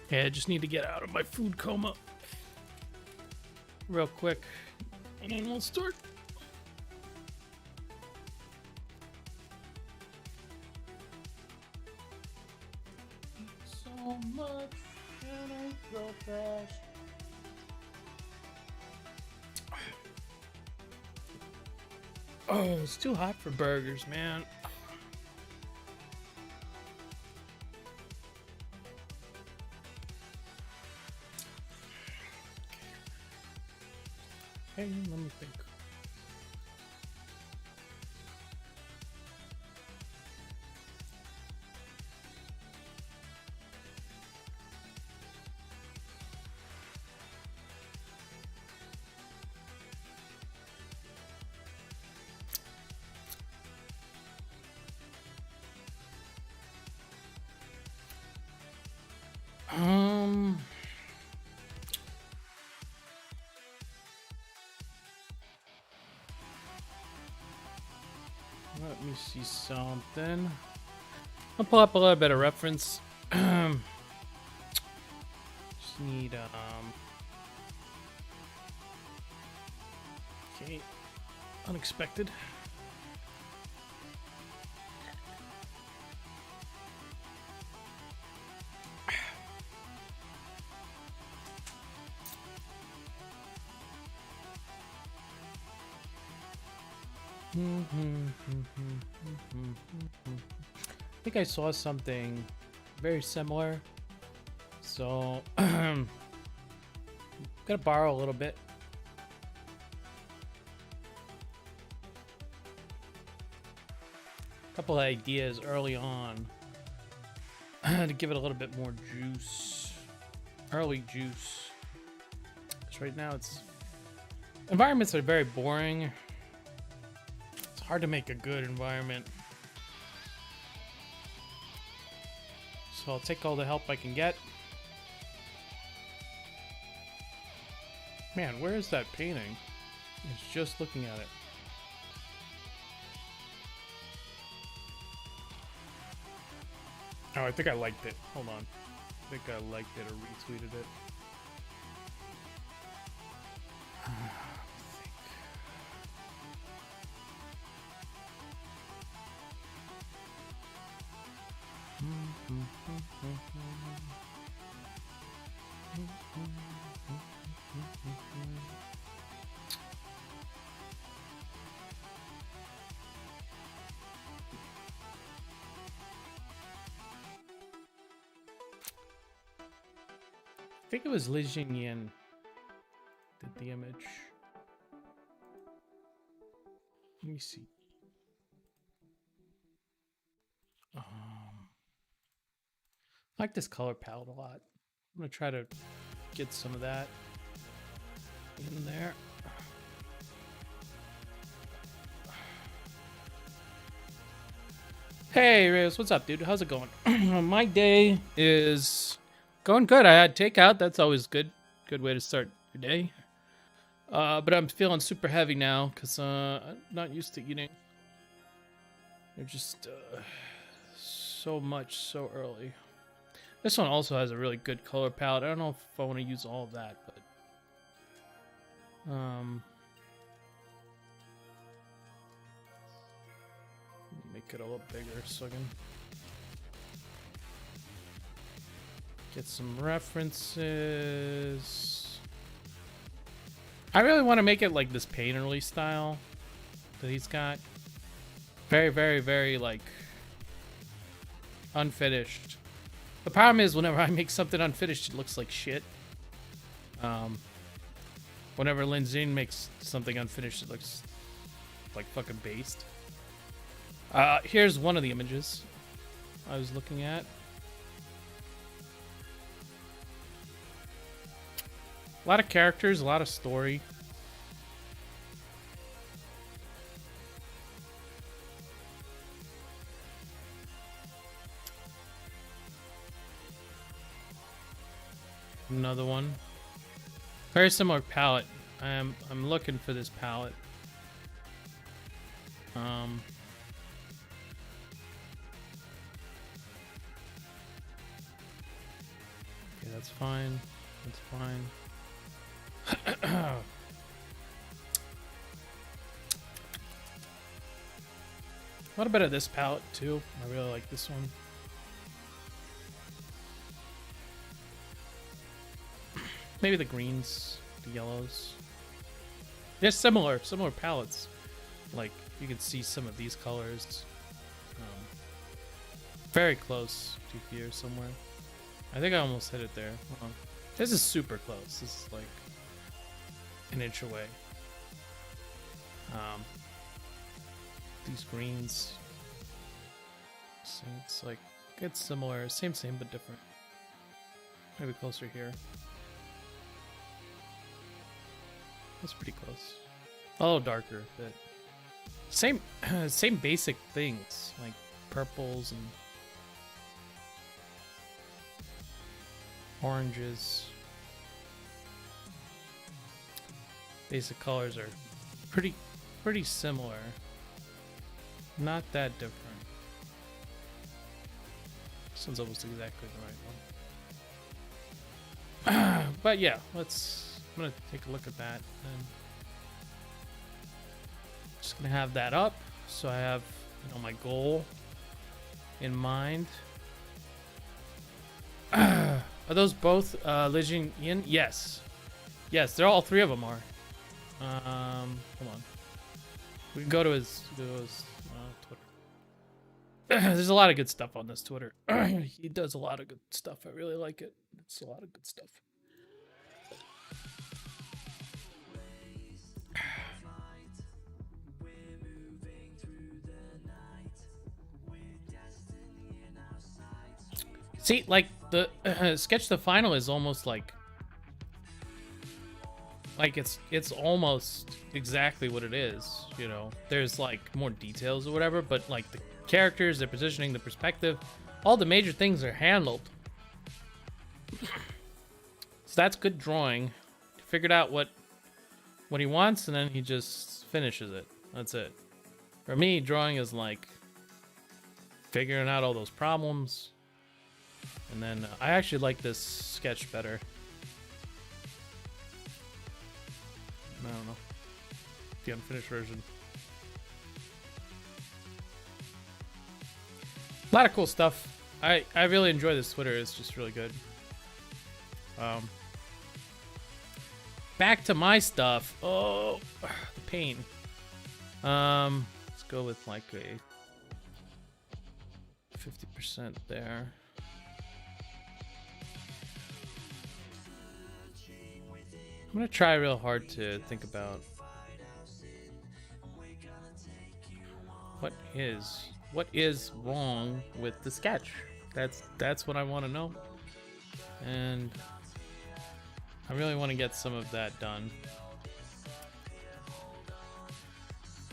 Yeah, I just need to get out of my food coma real quick, and then we'll start. So much, and I go fast. Oh, it's too hot for burgers, man. Hey, let me think. Let me see something. I'll pull up a little bit of reference. Just need okay, unexpected. I think I saw something very similar, so gotta borrow a little bit. A couple of ideas early on to give it a little bit more juice, early juice. Because right now environments are very boring. It's hard to make a good environment. So I'll take all the help I can get. Man, where is that painting? It's just looking at it. Oh, I think I liked it. Hold on. I think I liked it or retweeted it. I think it was Li Jingyan did the image. Let me see. I like this color palette a lot. I'm gonna try to get some of that in there. Hey Reyes, what's up, dude? How's it going? My day is going good. I had takeout. That's always good. Good way to start your day. But I'm feeling super heavy now because I'm not used to eating. They're just so much so early. This one also has a really good color palette. I don't know if I want to use all of that, but make it a little bigger so I can get some references. I really want to make it like this painterly style that he's got. Very, very, very like unfinished. The problem is whenever I make something unfinished, it looks like shit. Whenever Lin Zin makes something unfinished, it looks like fucking based. Here's one of the images I was looking at. A lot of characters, a lot of story. Another one. Very similar palette. I'm looking for this palette. Okay, That's fine. That's fine. What about this palette too? I really like this one. Maybe the greens, the yellows. They're similar palettes. Like you can see some of these colors. Very close to here somewhere. I think I almost hit it there. Hold on. This is super close. This is like an inch away. These greens. See, it's like it's similar, same but different. Maybe closer here. That's pretty close. A little darker, but same same basic things like purples and oranges. Basic colors are pretty similar. Not that different. This one's almost exactly the right one. But yeah, I'm gonna take a look at that and just gonna have that up so I have, you know, my goal in mind. Are those both Lijing Yin? Yes. Yes, they're all three of them are. Hold on. We can go to his Twitter. There's a lot of good stuff on this Twitter. He does a lot of good stuff. I really like it. It's a lot of good stuff. See, like the sketch the final is almost like it's almost exactly what it is, you know. There's like more details or whatever, but like the characters, their positioning, the perspective, all the major things are handled. So that's good drawing. He figured out what he wants and then he just finishes it. That's it. For me, drawing is like figuring out all those problems. And then I actually like this sketch better. I don't know. The unfinished version. A lot of cool stuff. I really enjoy this Twitter. It's just really good. Back to my stuff. Oh, the pain. Let's go with like a 50% there. I'm gonna try real hard to think about what is wrong with the sketch. That's what I want to know, and I really want to get some of that done.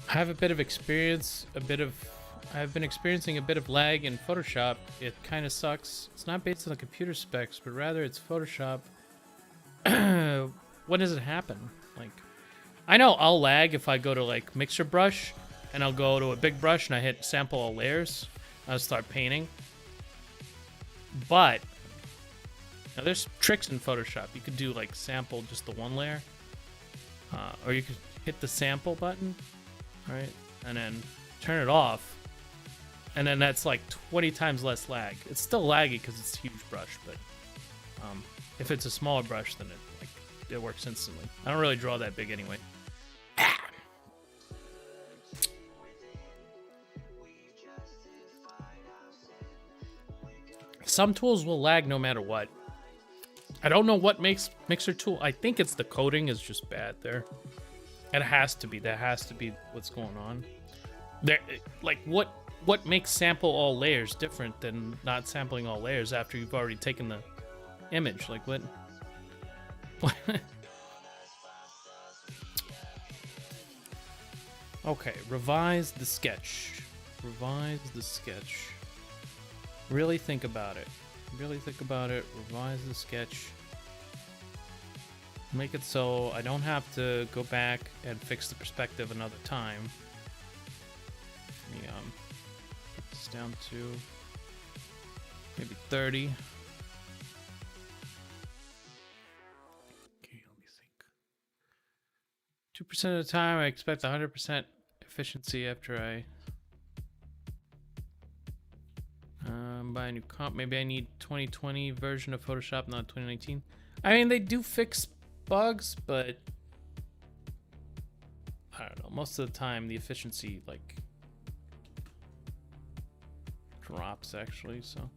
I have a bit of experience, I've been experiencing a bit of lag in Photoshop. It kind of sucks. It's not based on the computer specs, but rather it's Photoshop. When does it happen? Like, I know I'll lag if I go to like mixer brush and I'll go to a big brush and I hit sample all layers. I'll start painting. But now there's tricks in Photoshop. You could do like sample just the one layer, or you could hit the sample button, right, and then turn it off, and then that's like 20 times less lag. It's still laggy because it's a huge brush, but if it's a smaller brush, then it works instantly. I don't really draw that big anyway. Some tools will lag no matter what. I don't know what makes Mixer tool. I think it's the coding is just bad there. It has to be. That has to be what's going on. There, like what makes sample all layers different than not sampling all layers after you've already taken the image? Like what? Okay, revise the sketch. Revise the sketch. Really think about it. Really think about it. Revise the sketch. Make it so I don't have to go back and fix the perspective another time. Let me put this down to maybe 30. 2% of the time, I expect 100% efficiency after I buy a new comp. Maybe I need 2020 version of Photoshop, not 2019. I mean, they do fix bugs, but I don't know. Most of the time, the efficiency like drops actually. So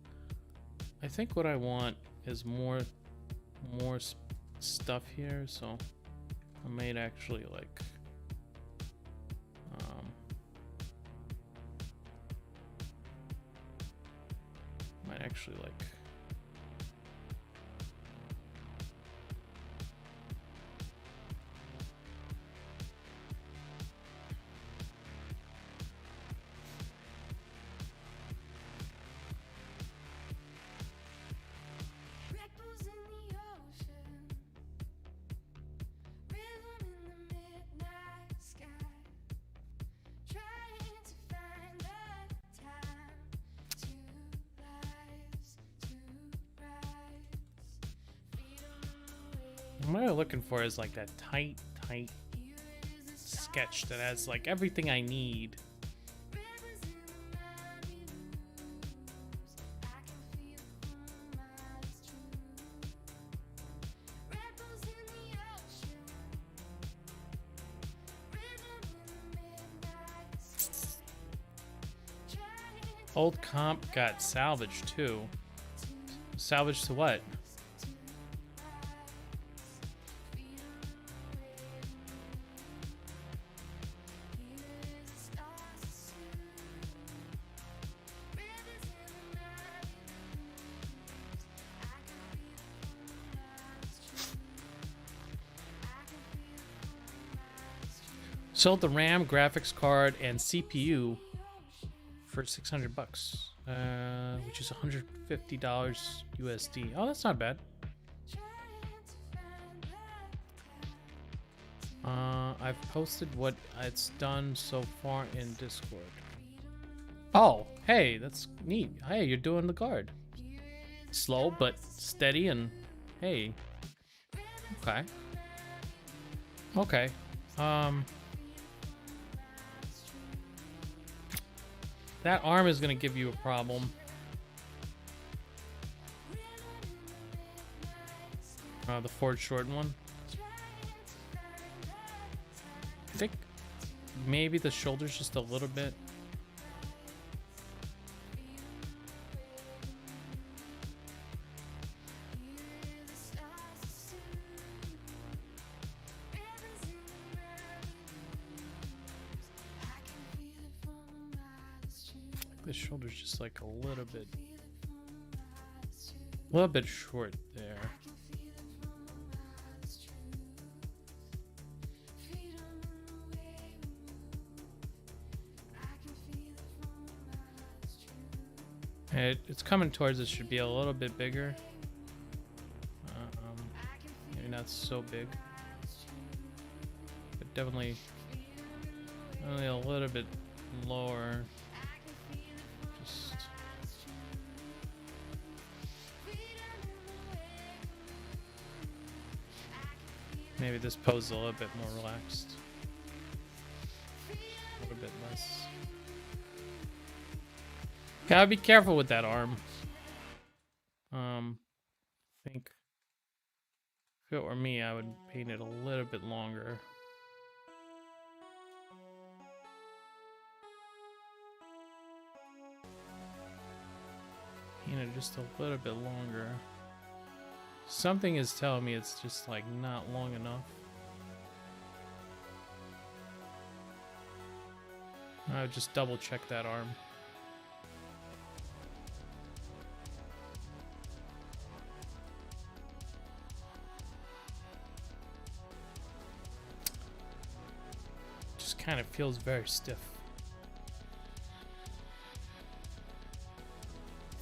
I think what I want is more stuff here. So I might actually like Ripples in the ocean, rhythm in the midnight sky, trying to find the time, two lives, two rides, freedom in the way. what I'm looking for is like that tight sketch that has like everything I need. Rivers in the night we lose, I can feel the moonlight's true. Ripples in the ocean, rhythm in the midnight sky, trying to Old comp got salvaged too. Salvaged to what? Sold the RAM, graphics card, and CPU for $600, which is $150 USD. Oh, that's not bad. I've posted what it's done so far in Discord. Oh, hey, that's neat. Hey, you're doing the guard. Slow but steady, and hey. Okay. Okay. That arm is gonna give you a problem. The forward shortened one. I think maybe the shoulder's just a little bit. The shoulder's just like a little bit short there. It's coming towards us. Should be a little bit bigger. Maybe not so big, but definitely only a little bit lower. Just maybe this pose is a little bit more relaxed, a little bit less. Gotta be careful with that arm. I think if it were me, I would paint it a little bit longer. Paint it just a little bit longer. Something is telling me it's just like not long enough. I would just double check that arm. Kind of feels very stiff.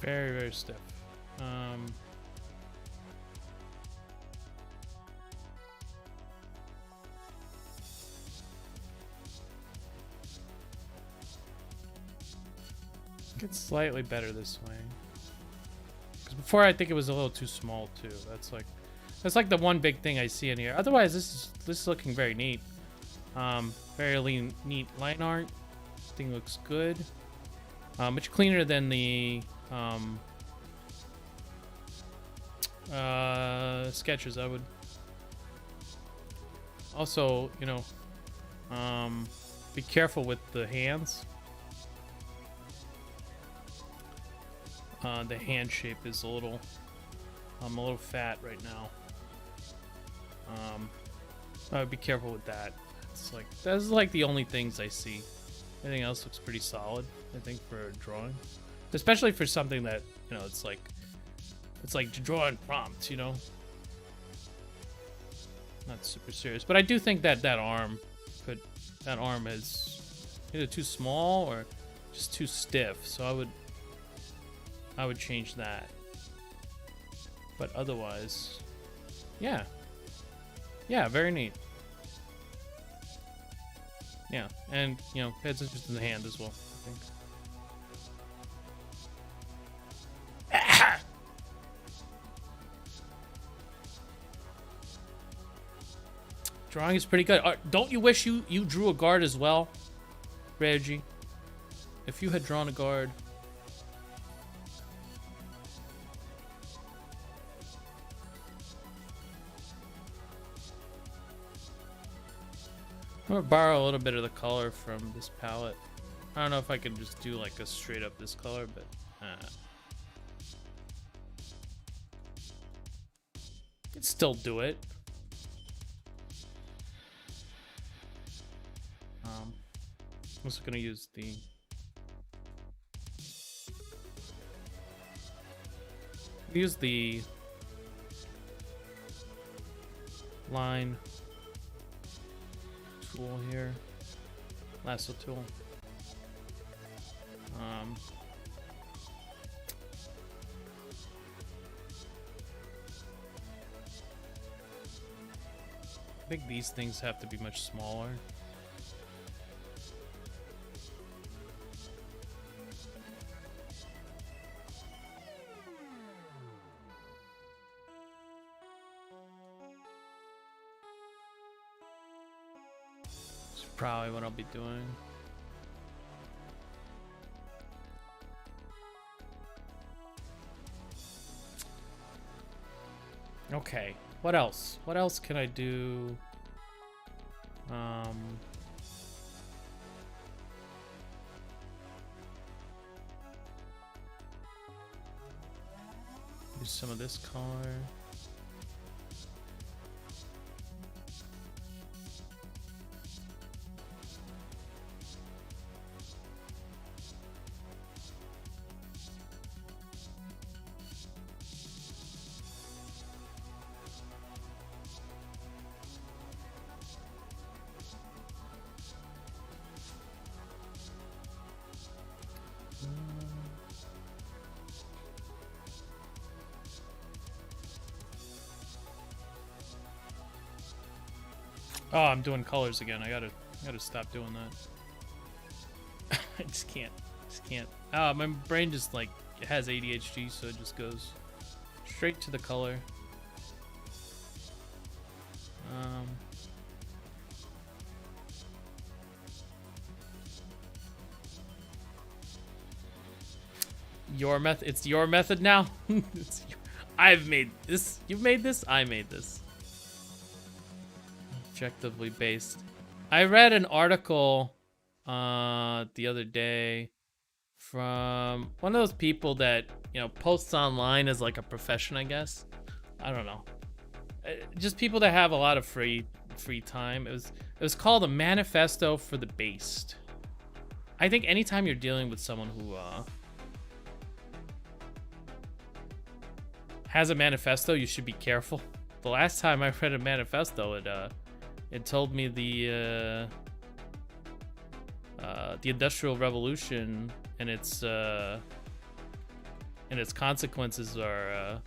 Very, very stiff. It's slightly better this way. Because before I think it was a little too small too. That's like the one big thing I see in here. Otherwise, this is looking very neat. Fairly neat line art. Thing looks good. Much cleaner than the sketches. I would also, you know, be careful with the hands. The hand shape is a little fat right now. I would be careful with that. It's like that's like the only things I see. Everything else looks pretty solid, I think, for a drawing, especially for something that, you know, it's like drawing prompts, you know, not super serious. But I do think that that arm is either too small or just too stiff. So I would change that. But otherwise, yeah, very neat. Yeah, and, you know, pay attention to the hand as well, I think. Drawing is pretty good. Don't you wish you drew a guard as well, Reggie? If you had drawn a guard. I'm gonna borrow a little bit of the color from this palette. I don't know if I could just do like a straight up this color, but could still do it. I'm also gonna use the line tool here, lasso tool. I think these things have to be much smaller. That's probably what I'll be doing. Okay, what else? What else can I do? Use some of this color. Oh, I'm doing colors again. I gotta stop doing that. I just can't. My brain just like it has ADHD, so it just goes straight to the color. Your method. It's your method now. I've made this. You've made this. I made this. Objectively based. I read an article the other day from one of those people that, you know, posts online as like a profession, I guess. I don't know. Just people that have a lot of free time. It was called a manifesto for the based. I think anytime you're dealing with someone who has a manifesto, you should be careful. The last time I read a manifesto, it told me the Industrial Revolution and its consequences are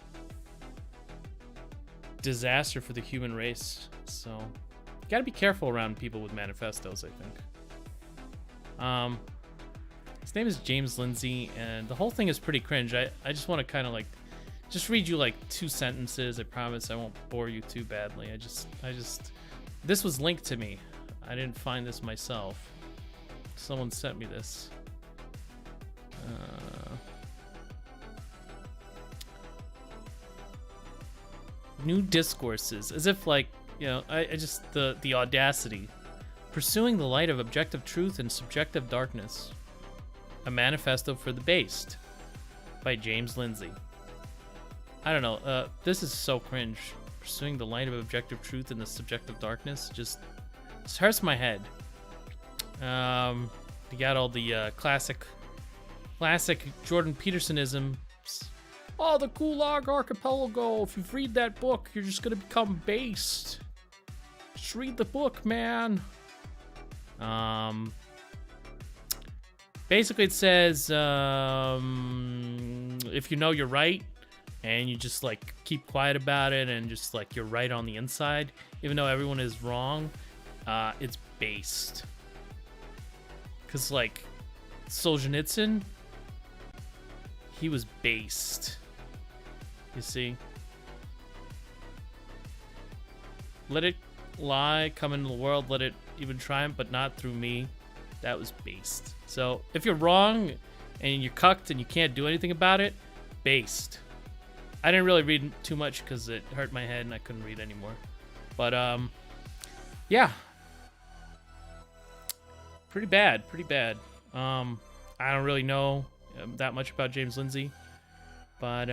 disaster for the human race. So, you gotta be careful around people with manifestos, I think. His name is James Lindsay, and the whole thing is pretty cringe. I just want to kind of like just read you like 2 sentences. I promise I won't bore you too badly. I just this was linked to me. I didn't find this myself. Someone sent me this. New discourses, as if like, you know, I just the audacity. Pursuing the light of objective truth and subjective darkness. A manifesto for the based by James Lindsay. I don't know, this is so cringe. Pursuing the light of objective truth and the subjective darkness just hurts my head. You got all the classic Jordan Petersonisms. Oh, the Gulag Archipelago. If you read that book, you're just gonna become based. Just read the book, man. Basically it says, if you know you're right, and you just like keep quiet about it, and just like you're right on the inside, even though everyone is wrong, it's based. Cause like Solzhenitsyn, he was based. You see? Let it lie, come into the world, let it even triumph, but not through me. That was based. So if you're wrong and you're cucked and you can't do anything about it, based. I didn't really read too much because it hurt my head and I couldn't read anymore. But yeah. Pretty bad. I don't really know that much about James Lindsay, but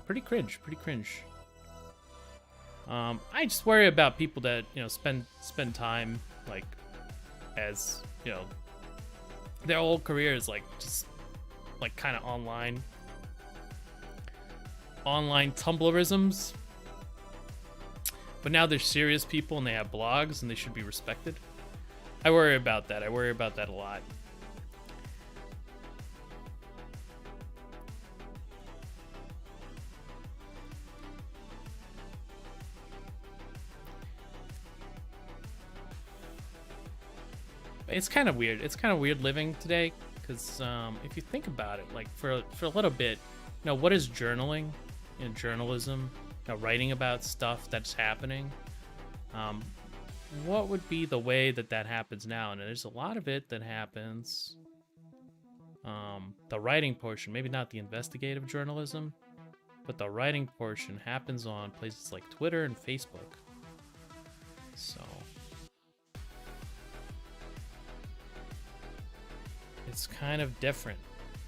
pretty cringe. I just worry about people that, you know, spend time like, as you know, their whole career is like just like kind of online Tumblrisms, but now they're serious people and they have blogs and they should be respected. I worry about that. A lot. It's kind of weird. It's kind of weird living today because if you think about it, like for a little bit, you know, what is journaling? You know, journalism, you know, writing about stuff that's happening. What would be the way that happens now? And there's a lot of it that happens. The writing portion, maybe not the investigative journalism, but the writing portion happens on places like Twitter and Facebook. So it's kind of different.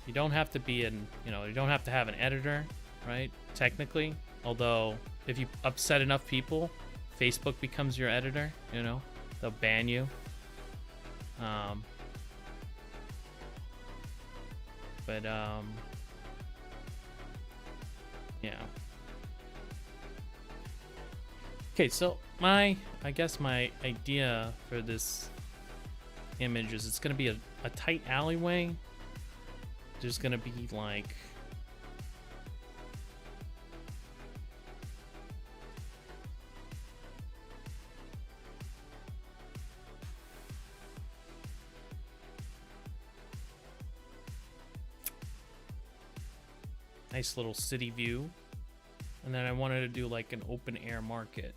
You don't have to be you don't have to have an editor, right? Technically, although if you upset enough people, Facebook becomes your editor, you know? They'll ban you. Yeah. Okay, so I guess my idea for this image is it's gonna be a tight alleyway. There's gonna be like nice little city view, and then I wanted to do like an open air market.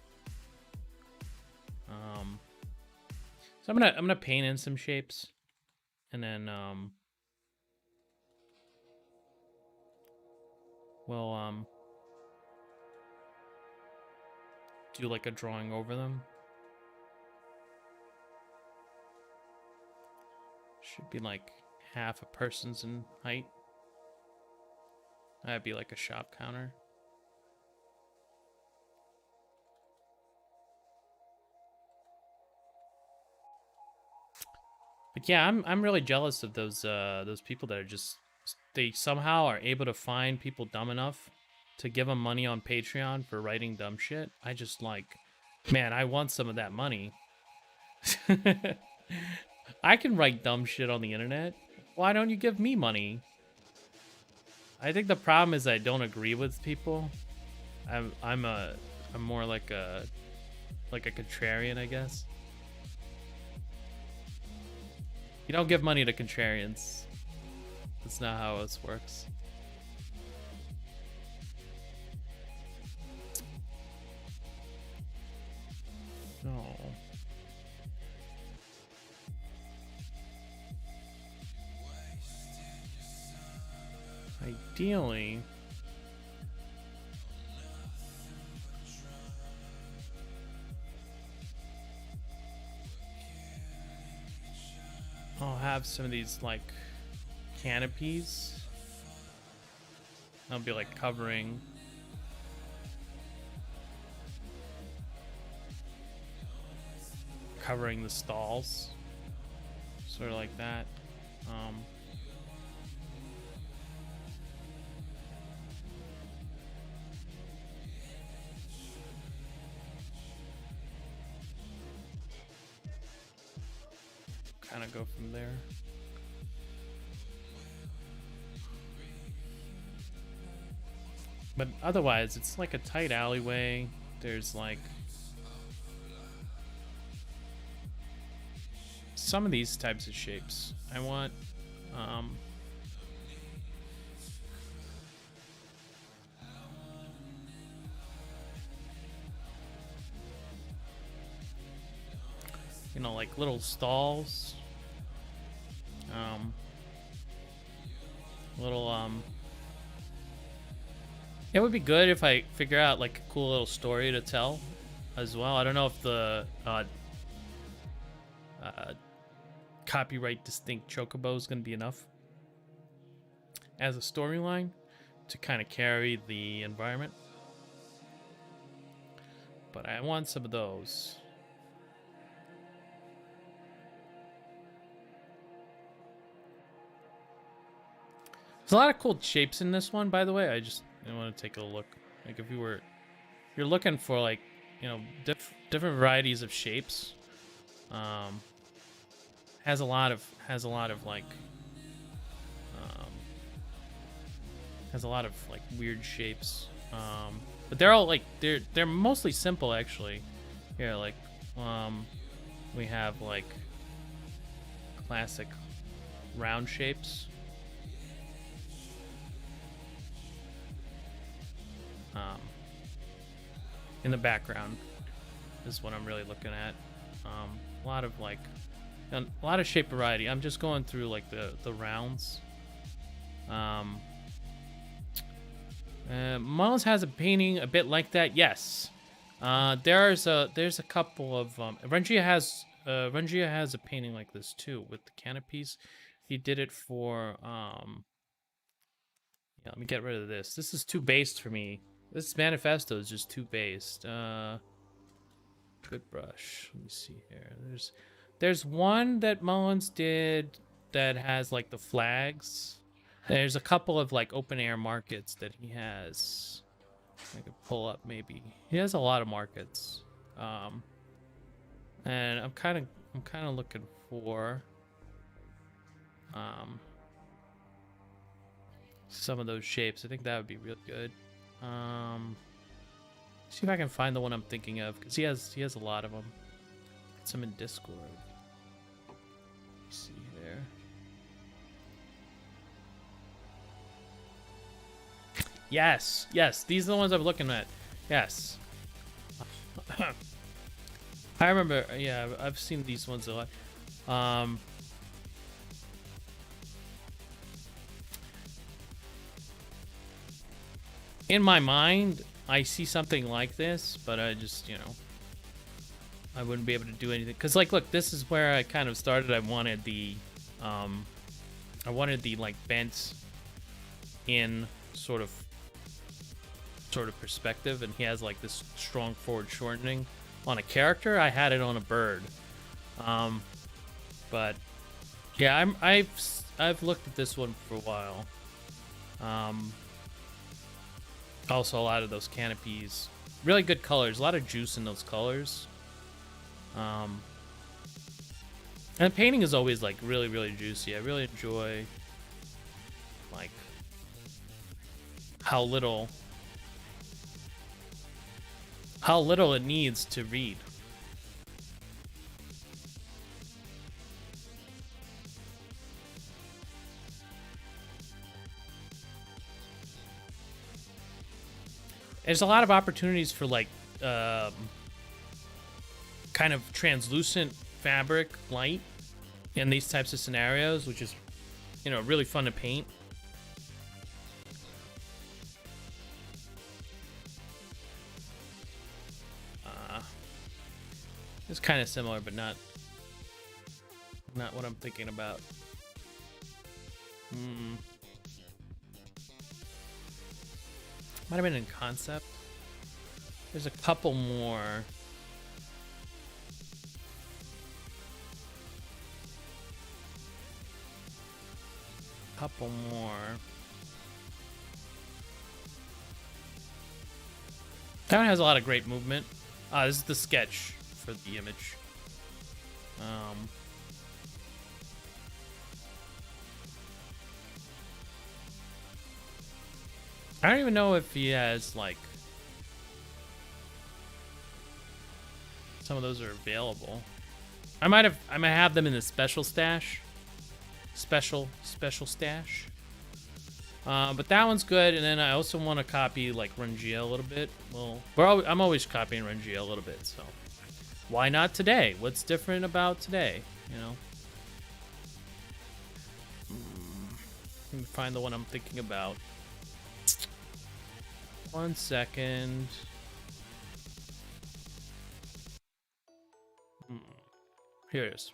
So I'm gonna paint in some shapes, and then we'll do like a drawing over them. Should be like half a person's in height. That'd be like a shop counter. But yeah, I'm really jealous of those people that are just, they somehow are able to find people dumb enough to give them money on Patreon for writing dumb shit. I just like, man, I want some of that money. I can write dumb shit on the internet. Why don't you give me money? I think the problem is I don't agree with people. I'm more like a contrarian, I guess. You don't give money to contrarians. That's not how this works. No. ideally, I'll have some of these like canopies. I'll be like covering the stalls, sort of like that. Kind of go from there. But otherwise, it's like a tight alleyway. There's like some of these types of shapes. I want you know, like little stalls. It would be good if I figure out like a cool little story to tell as well. I don't know if the copyright distinct chocobo is going to be enough as a storyline to kind of carry the environment. But I want some of those. There's a lot of cool shapes in this one, by the way. I want to take a look. Like if you're looking for like, you know, different varieties of shapes. Has a lot of like weird shapes. But they're all like they're mostly simple actually. Here, like we have like classic round shapes. In the background is what I'm really looking at. A lot of like a lot of shape variety. I'm just going through like the rounds. Mullins has a painting a bit like that. Yes. There's a couple of Rengia has a painting like this too with the canopies. He did it for yeah, let me get rid of this. This is too based for me. This manifesto is just too based. Good brush. Let me see here. There's one that Mullins did that has like the flags. There's a couple of like open air markets that he has. I could pull up maybe. He has a lot of markets. And I'm kind of looking for some of those shapes. I think that would be really good. See if I can find the one I'm thinking of, because he has a lot of them. Some in Discord. Let's see there. Yes, these are the ones I'm looking at. Yes. I remember, yeah, I've seen these ones a lot. In my mind, I see something like this, but I just, you know, I wouldn't be able to do anything. Because, like, look, this is where I kind of started. I wanted the like bent in sort of perspective, and he has like this strong forward shortening on a character. I had it on a bird, but yeah, I've looked at this one for a while. Also, a lot of those canopies, really good colors, a lot of juice in those colors. And painting is always like really, really juicy. I really enjoy like how little it needs to read. There's a lot of opportunities for like kind of translucent fabric light in these types of scenarios, which is, you know, really fun to paint. It's kind of similar, but not what I'm thinking about. Might have been in concept. There's a couple more. Couple more. That one has a lot of great movement. This is the sketch for the image. I don't even know if he has like some of those are available. I might have them in the special stash. Special stash. But that one's good, and then I also want to copy like Rungia a little bit. Well, I'm always copying Rungia a little bit, so why not today? What's different about today? You know. Let me find the one I'm thinking about. 1 second. Here it is.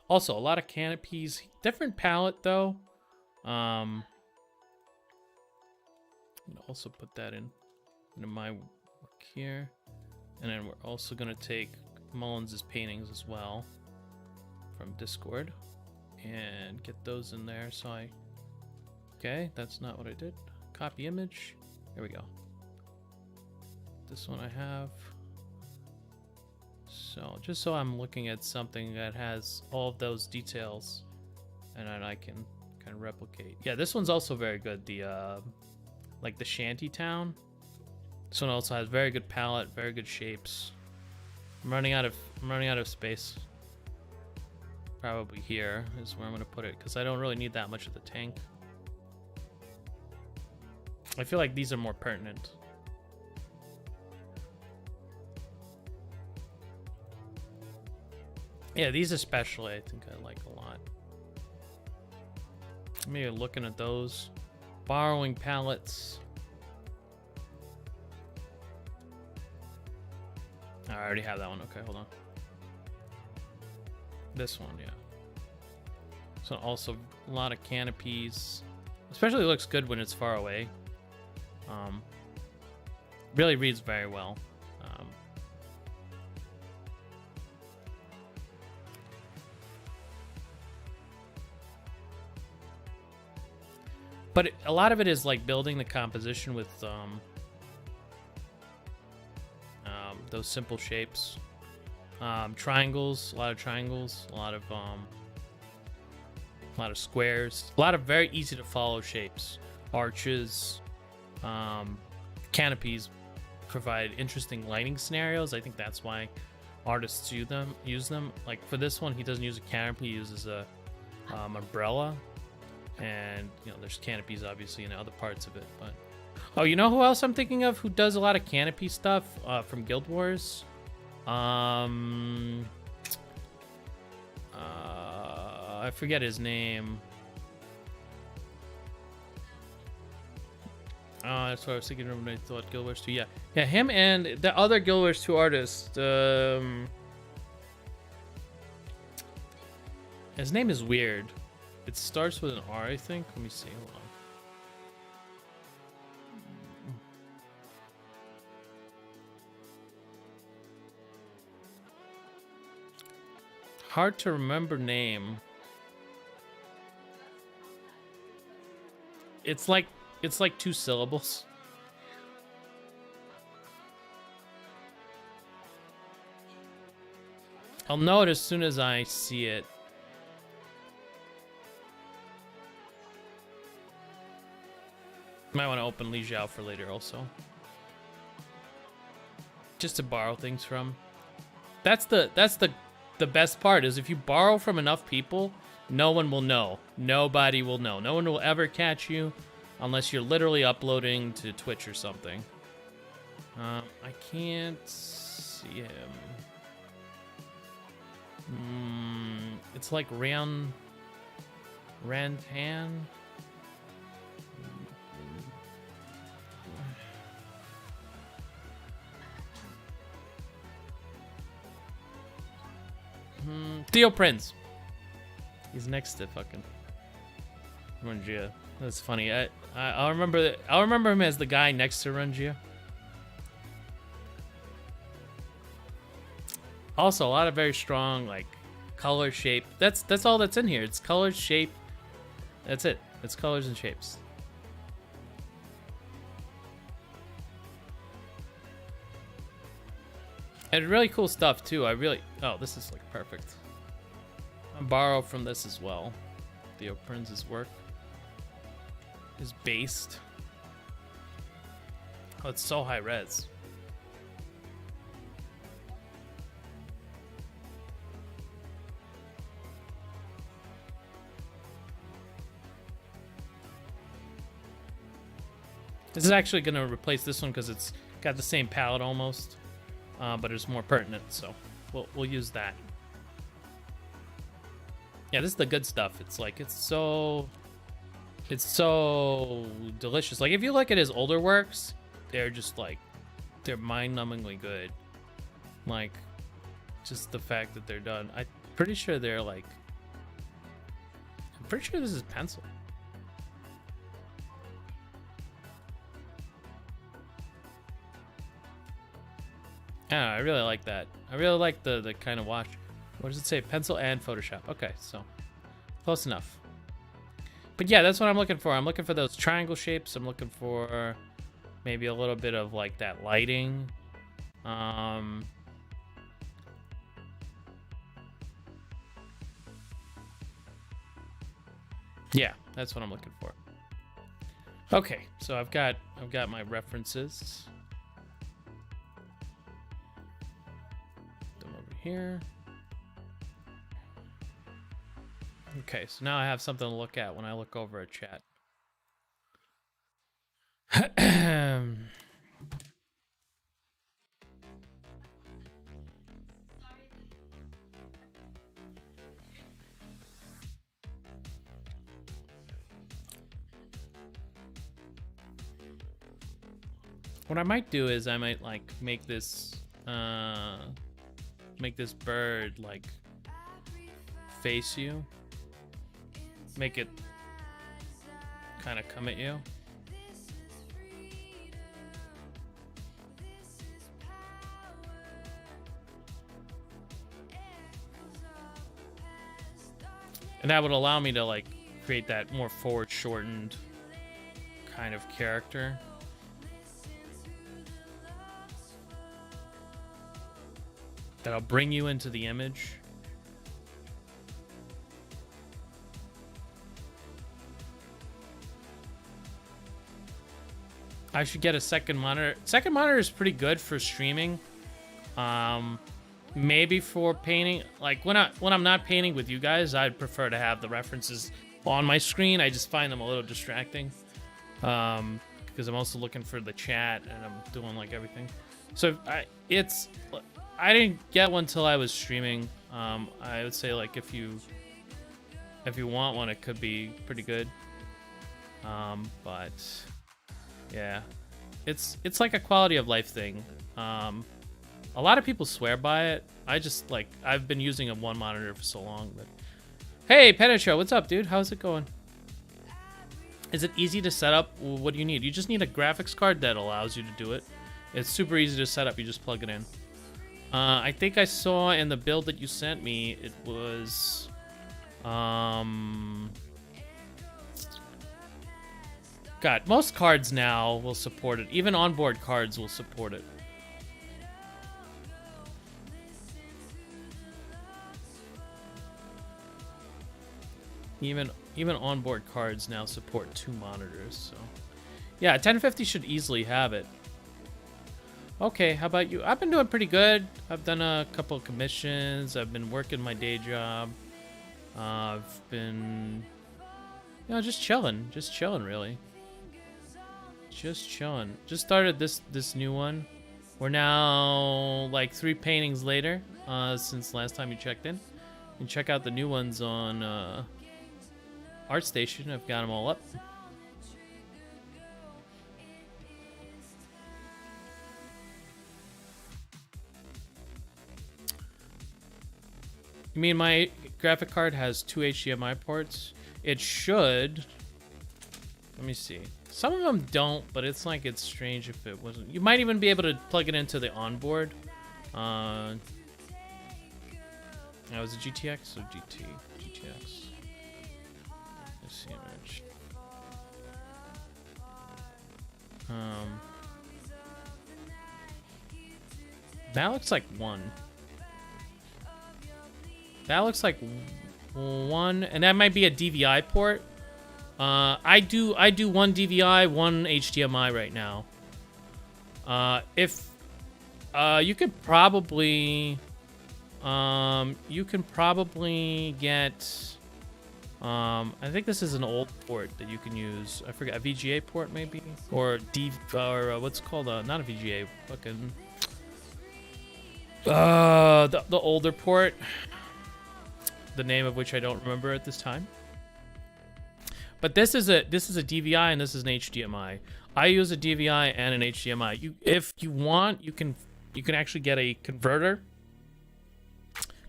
Also, a lot of canopies. Different palette, though. I'm gonna also put that into my work here. And then we're also gonna take Mullins' paintings as well from Discord and get those in there. So okay, that's not what I did. Copy image. Here we go. This one I have. So just so I'm looking at something that has all of those details, and then I can kind of replicate. Yeah, this one's also very good. The like the shanty town. This one also has very good palette, very good shapes. I'm running out of space. Probably here is where I'm gonna put it because I don't really need that much of the tank. I feel like these are more pertinent. Yeah, these especially I think I like a lot. Maybe looking at those. Borrowing palettes. I already have that one. Okay, hold on. This one, yeah. So also a lot of canopies. Especially looks good when it's far away. Really reads very well. But a lot of it is like building the composition with those simple shapes. Triangles, a lot of triangles, a lot of squares, a lot of very easy to follow shapes. Arches, canopies provide interesting lighting scenarios. I think that's why artists use them. Like for this one, he doesn't use a canopy, he uses a umbrella. And you know, there's canopies obviously in other parts of it, but oh, you know who else I'm thinking of who does a lot of canopy stuff from Guild Wars? I forget his name. That's what I was thinking of when I thought Guild Wars 2. Yeah, him and the other Guild Wars 2 artist. His name is weird. It starts with an R, I think. Let me see. Hold on. Hard to remember name. It's like 2 syllables. I'll know it as soon as I see it. Might want to open Li Jiao for later also. Just to borrow things from. That's the best part is if you borrow from enough people, no one will know. Nobody will know. No one will ever catch you unless you're literally uploading to Twitch or something. I can't see him. It's like Rantan. Theo Prince. He's next to fucking Rungia. That's funny. I'll remember him as the guy next to Rungia. Also, a lot of very strong like color shape. That's all that's in here. It's color, shape. That's it. It's colors and shapes. And really cool stuff too. Oh, this is like perfect. I borrow from this as well. Theo Prince's work is based. Oh, it's so high res. This is actually going to replace this one because it's got the same palette almost, but it's more pertinent. So we'll use that. Yeah, this is the good stuff. It's like it's so delicious. Like if you look at his older works, they're just like they're mind-numbingly good. Like just the fact that they're done. I'm pretty sure they're like. I'm pretty sure this is pencil. Yeah, I really like that. I really like the kind of wash. What does it say? Pencil and Photoshop. Okay, so close enough. But yeah, that's what I'm looking for. I'm looking for those triangle shapes. I'm looking for maybe a little bit of like that lighting. Yeah, that's what I'm looking for. Okay, so I've got my references. Them over here. Okay, so now I have something to look at when I look over at chat. What I might do is I might like make this bird like face you. Make it kind of come at you. And that would allow me to like create that more forward shortened kind of character. That'll bring you into the image. I should get a second monitor. Second monitor is pretty good for streaming. Maybe for painting. Like when I'm not painting with you guys, I'd prefer to have the references on my screen. I just find them a little distracting. Because I'm also looking for the chat and I'm doing like everything. So I didn't get one till I was streaming. I would say like if you want one, it could be pretty good. But yeah, it's like a quality of life thing. A lot of people swear by it. I've been using a one monitor for so long. But hey, Penetra, what's up, dude? How's it going? Is it easy to set up? What do you need? You just need a graphics card that allows you to do it. It's super easy to set up. You just plug it in. I think I saw in the build that you sent me, it was God, most cards now will support it. Even onboard cards will support it. Even onboard cards now support 2 monitors, so yeah, 1050 should easily have it. Okay, how about you? I've been doing pretty good. I've done a couple of commissions. I've been working my day job. I've been, just chilling really. Just chilling. Just started this new one. We're now like 3 paintings later since last time you checked in. You can check out the new ones on ArtStation. I've got them all up. You mean my graphic card has 2 HDMI ports? It should. Let me see. Some of them don't, but it's like it's strange if it wasn't. You might even be able to plug it into the onboard. That was a GTX or GT? GTX. Let's see image. That looks like one. That looks like one, and that might be a DVI port. I do one DVI, one HDMI right now. If you could probably you can probably get I think this is an old port that you can use. I forget, a VGA port maybe, or what's it called, not a VGA, fucking the older port, the name of which I don't remember at this time. But this is a DVI and this is an HDMI. I use a DVI and an HDMI. If you want, you can actually get a converter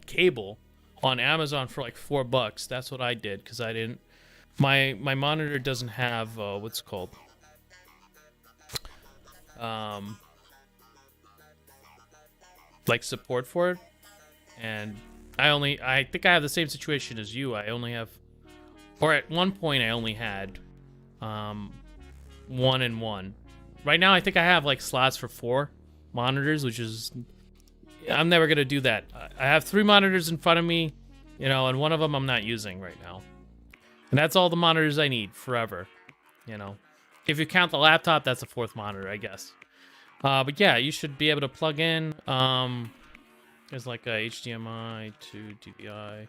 cable on Amazon for like $4. That's what I did, because I didn't. My monitor doesn't have what's it called, like support for it, and I think I have the same situation as you. I only have, or at one point I only had 1 and 1. Right now I think I have like slots for 4 monitors, which is, I'm never gonna do that. I have 3 monitors in front of me, you know, and one of them I'm not using right now, and that's all the monitors I need forever, you know. If you count the laptop, that's a 4th monitor, I guess. But yeah, you should be able to plug in. There's like a HDMI to DVI.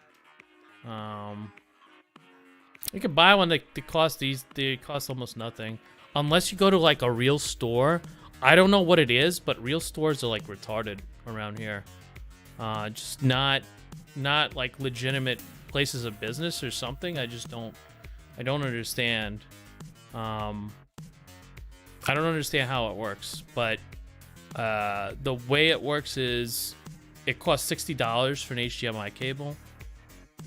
You can buy one that they cost almost nothing, unless you go to like a real store. I don't know what it is, but real stores are like retarded around here. Just not like legitimate places of business or something. I don't understand. I don't understand how it works, but the way it works is it costs $60 for an HDMI cable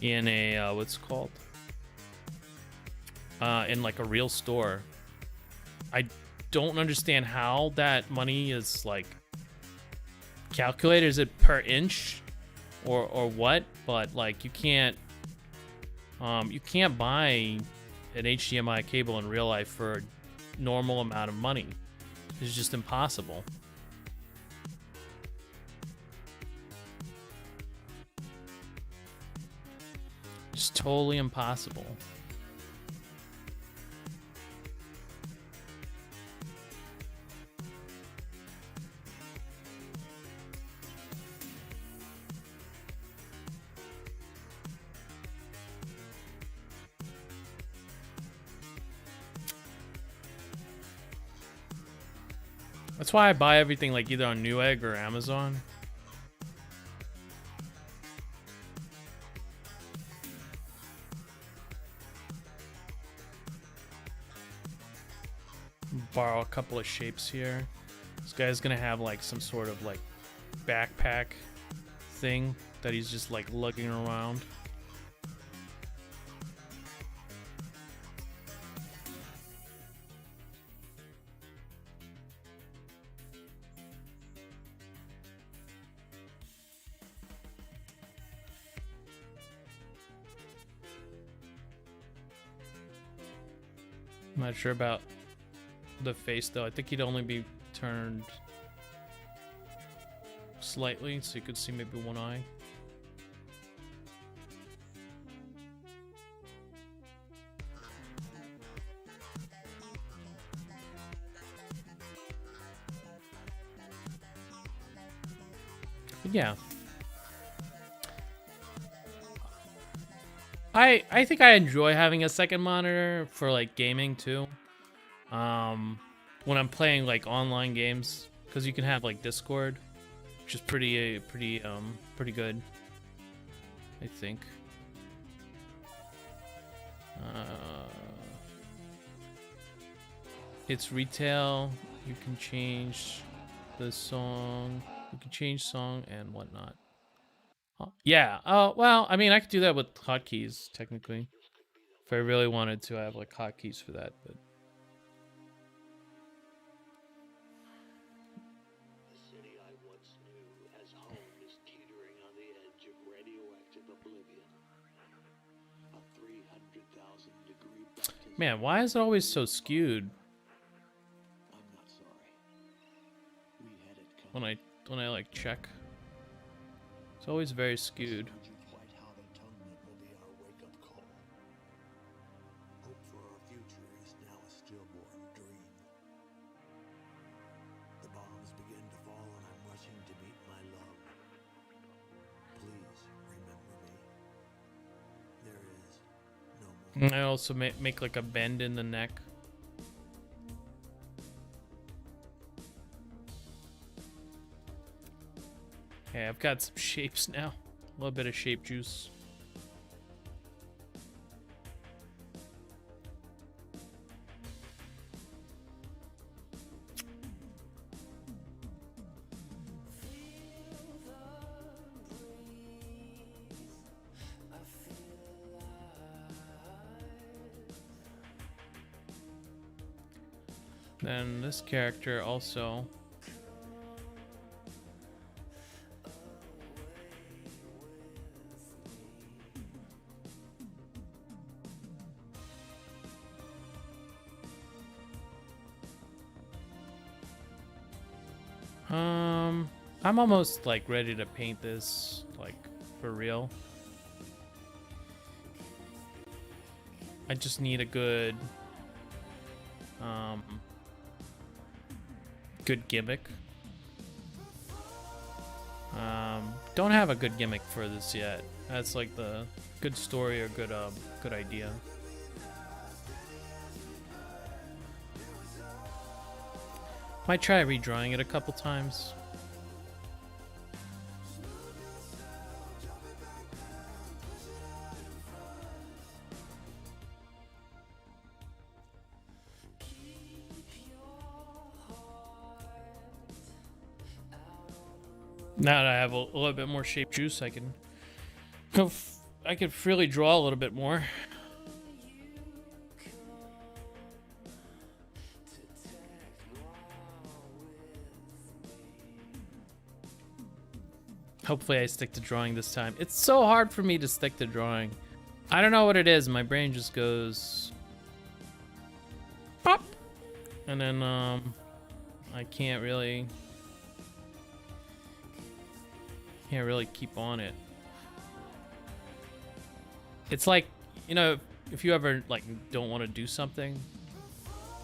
in a what's it called, in like a real store. I don't understand how that money is like calculated. Is it per inch or what? But like you can't buy an HDMI cable in real life for a normal amount of money. It's just impossible. It's totally impossible. That's why I buy everything like either on Newegg or Amazon. Borrow a couple of shapes here. This guy's gonna have like some sort of like backpack thing that he's just like lugging around. I'm not sure about the face though. I think he'd only be turned slightly so you could see maybe one eye. But yeah. I think I enjoy having a second monitor for like gaming too. When I'm playing like online games, because you can have like Discord, which is pretty good, I think. It's retail. You can change the song. You can change song and whatnot. Yeah. Oh, well, I mean, I could do that with hotkeys, technically. If I really wanted to, I have like hotkeys for that, but The city I once knew as home is teetering on the edge of radioactive oblivion. A 300,000-degree baptism. man, why is it always so skewed I'm not sorry. We had it coming. when I like check? It's always very skewed. Surge of white-hot atonement will be our wake-up call. Hope for our future is now a stillborn dream. The bombs begin to fall and I'm rushing to meet my love. Please remember me. There is no more. I also make like a bend in the neck. Okay, I've got some shapes now. A little bit of shape juice. Then this character also. I'm almost like ready to paint this like for real. I just need a good good gimmick. Don't have a good gimmick for this yet. That's like the good story or good idea. Might try redrawing it a couple times. Now that I have a little bit more shape juice, I can freely draw a little bit more. Hopefully I stick to drawing this time. It's so hard for me to stick to drawing. I don't know what it is. My brain just goes pop. And then I can't really keep on it. It's like, you know, if you ever like don't want to do something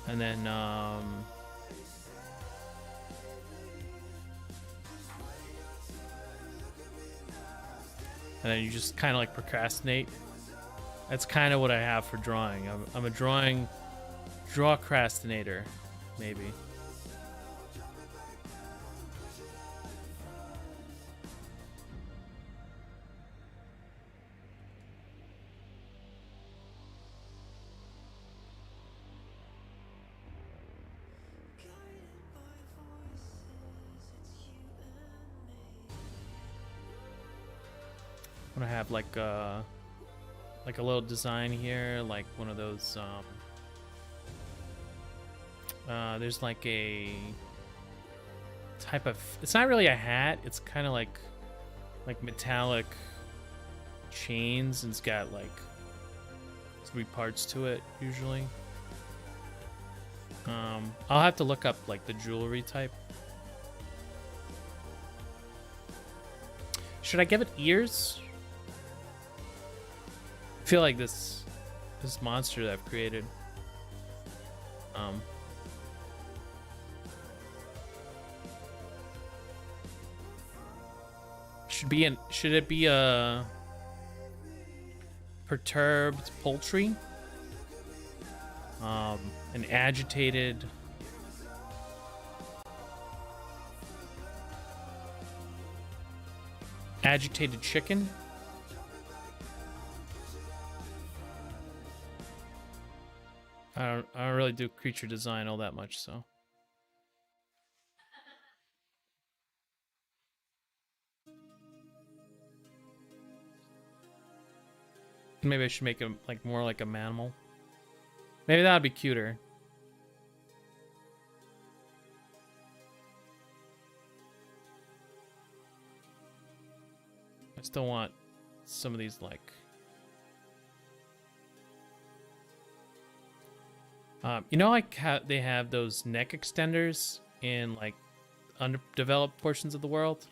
and then you just kind of like procrastinate. That's kind of what I have for drawing. I'm a drawcrastinator, maybe. I have like a little design here, like one of those there's like a type of, it's not really a hat, it's kind of like metallic chains, and it's got like 3 parts to it usually. I'll have to look up like the jewelry type. Should I give it ears? I feel like this monster that I've created should it be a perturbed poultry, an agitated chicken? I don't really do creature design all that much, so. Maybe I should make him like more like a mammal. Maybe that'd be cuter. I still want some of these like you know, like how they have those neck extenders in like underdeveloped portions of the world.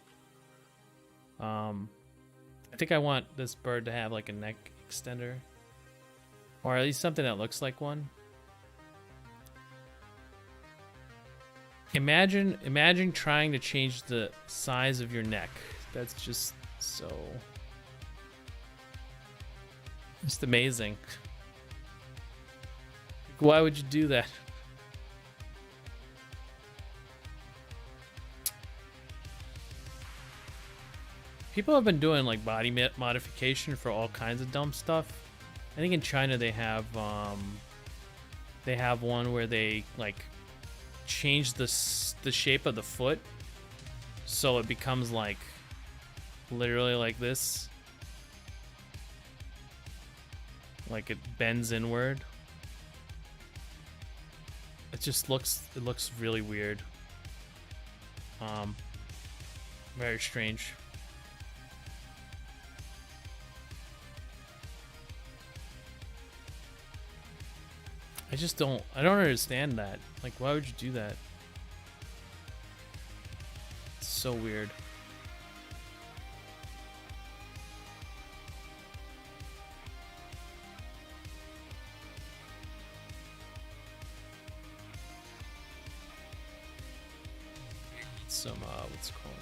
I think I want this bird to have like a neck extender, or at least something that looks like one. Imagine trying to change the size of your neck. That's just so just amazing. Why would you do that? People have been doing like body modification for all kinds of dumb stuff. I think in China they have one where they like change the shape of the foot so it becomes like literally like this, like it bends inward. It looks really weird. Very strange. I don't understand that. Like, why would you do that? It's so weird. Some what's it called?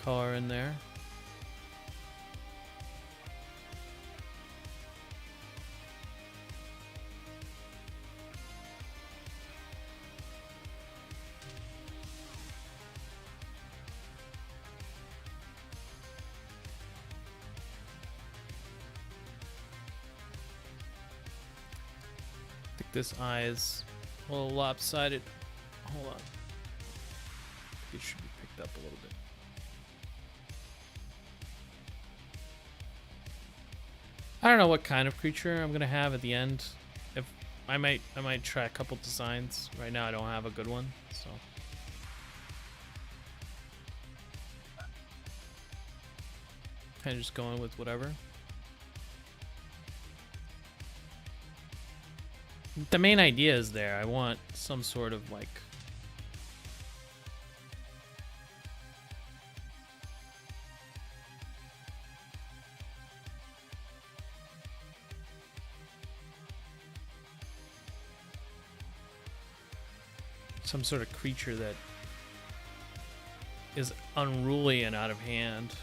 Color in there. I think this eye is a little lopsided. Hold on. It should be picked up a little bit. I don't know what kind of creature I'm gonna have at the end. If I might try a couple designs. Right now I don't have a good one, so kind of just going with whatever. The main idea is there. I want some sort of like some sort of creature that is unruly and out of hand.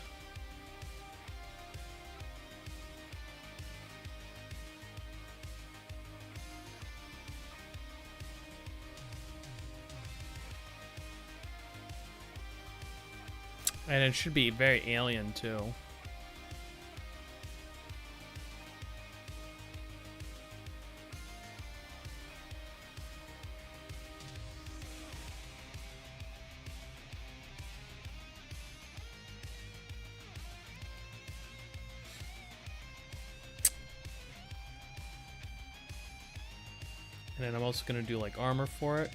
And it should be very alien too. And then I'm also going to do like armor for it.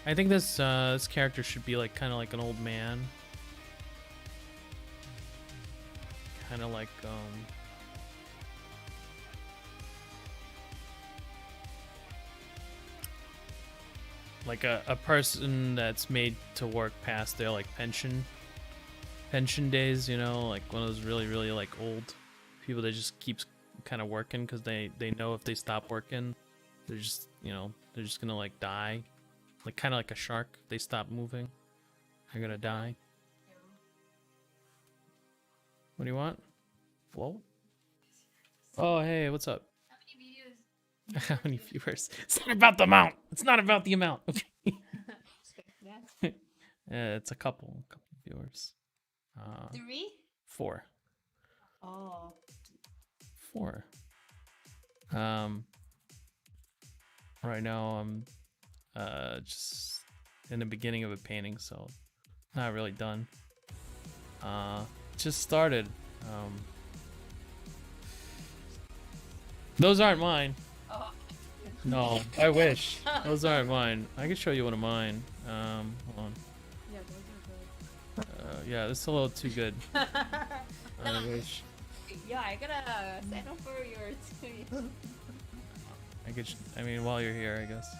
I think this character should be like kind of like an old man, kind of like a person that's made to work past their like pension days, you know, like one of those really like old people that just keeps kind of working because they know if they stop working they're just, you know, they're just gonna like die. like kind of like a shark. They stop moving. You're gonna die. What do you want? Float? Oh, hey, what's up? How many viewers? It's not about the amount. It's not about the amount. Okay. It's a couple viewers. 3? 4. Oh. 4. Right now I'm just in the beginning of a painting, so not really done. Just started. Those aren't mine. Oh. No, I wish. Those aren't mine. I can show you one of mine. Hold on. Yeah, those are Yeah, this is a little too good. good. I wish. Yeah, I gotta sign up for your too. I mean, while you're here, I guess.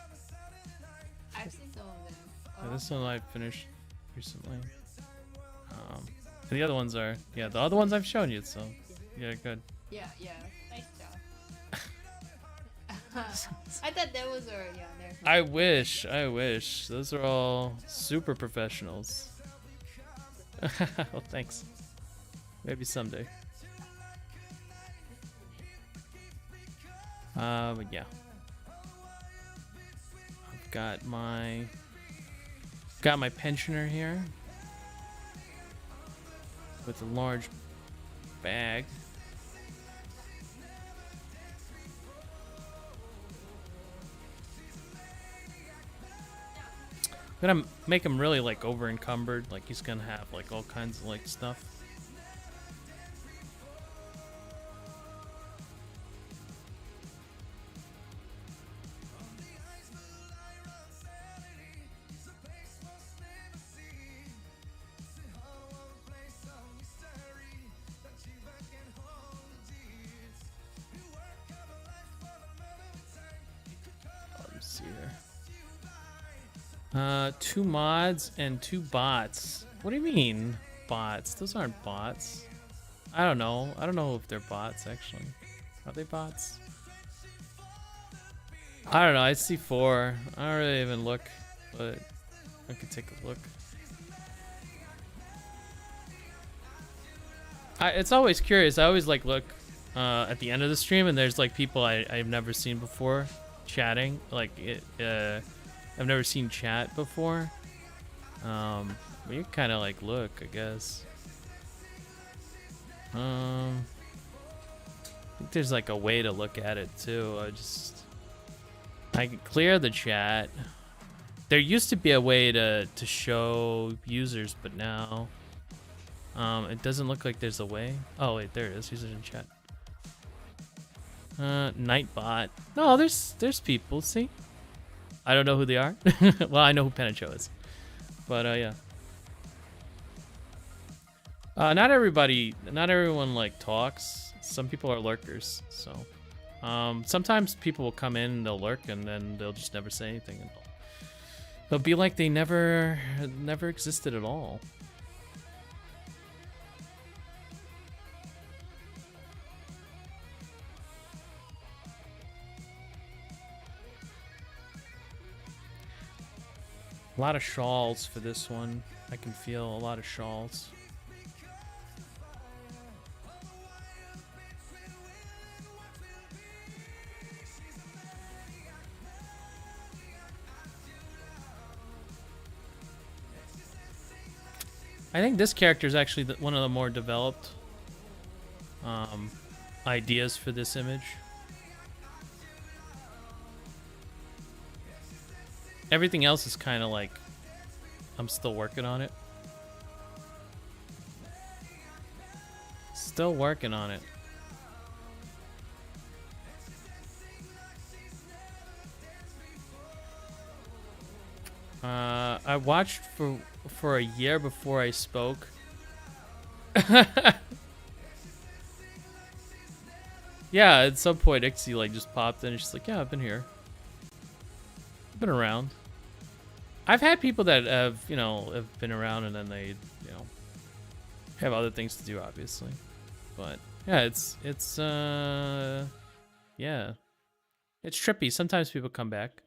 I've seen some of them. Yeah, this one I finished recently. And the other ones are, yeah, the other ones I've shown you, so yeah, good. Yeah, nice job. I thought that was already on there. I wish. Those are all super professionals. Well, thanks. Maybe someday. But yeah. I've got my pensioner here with a large bag. I'm gonna make him really like over encumbered, like he's gonna have like all kinds of like stuff. Let me see here. 2 mods and 2 bots. What do you mean, bots? Those aren't bots. I don't know. I don't know if they're bots, actually. Are they bots? I don't know. I see 4. I don't really even look, but I could take a look. It's always curious. I always like look at the end of the stream, and there's like people I've never seen before chatting. Like I've never seen chat before. But you kind of like look, I guess. I think there's like a way to look at it too. I can clear the chat. There used to be a way to show users, but now it doesn't look like there's a way. Oh wait, there it is. Users in chat. Nightbot. No, there's people. See, I don't know who they are. Well, I know who Penicho is, but yeah. Not everyone like talks. Some people are lurkers, so sometimes people will come in and they'll lurk and then they'll just never say anything at all. They'll be like they never existed at all. A lot of shawls for this one. I can feel a lot of shawls. I think this character is actually one of the more developed ideas for this image. Everything else is kind of like I'm still working on it. Still working on it. I watched for a year before I spoke. Yeah, at some point Ixie like just popped in and she's like, yeah, I've been here. I've been around. I've had people that have been around and then they, have other things to do, obviously. But yeah, it's yeah. It's trippy. Sometimes people come back.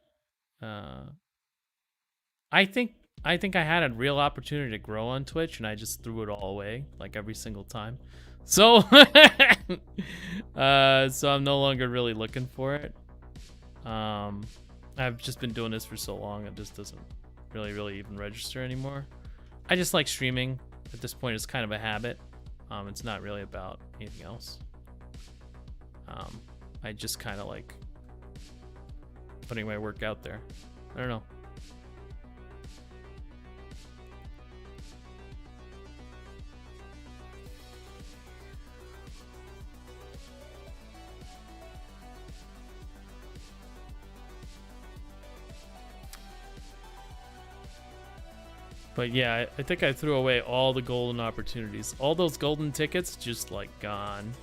I think I had a real opportunity to grow on Twitch, and I just threw it all away, like every single time. So, so I'm no longer really looking for it. I've just been doing this for so long, it just doesn't really even register anymore. I just like streaming. At this point, it's kind of a habit. It's not really about anything else. I just kind of like putting my work out there. I don't know. But yeah, I think I threw away all the golden opportunities. All those golden tickets just like gone.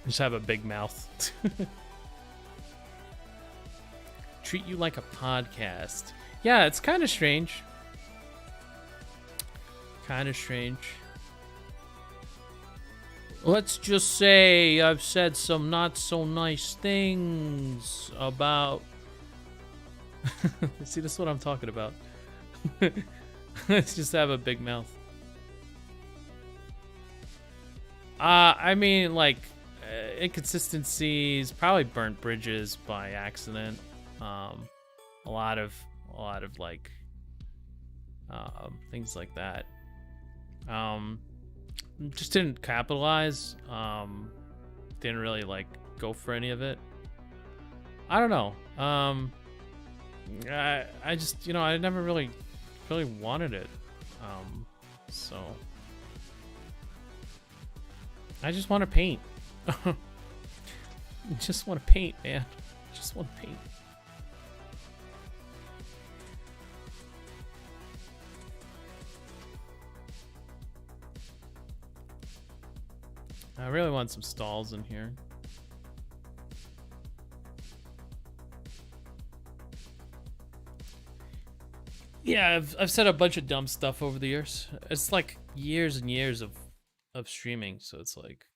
Just have a big mouth. Treat you like a podcast. Yeah, it's kind of strange. Kind of strange. Let's just say I've said some not so nice things about... See, this is what I'm talking about. Let's just have a big mouth. I mean, like, inconsistencies, probably burnt bridges by accident. A lot of like, things like that. Just didn't capitalize. Didn't really like go for any of it. I don't know. I just, you know, I never really wanted it. So I just want to paint. Just want to paint, man. Just want to paint. I really want some stalls in here. Yeah, I've said a bunch of dumb stuff over the years. It's like years and years of streaming, so it's like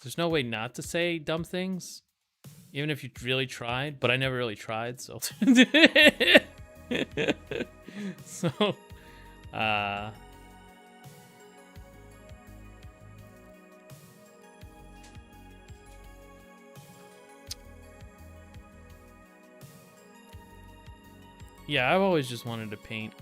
there's no way not to say dumb things, even if you really tried. But I never really tried, so so yeah, I've always just wanted to paint.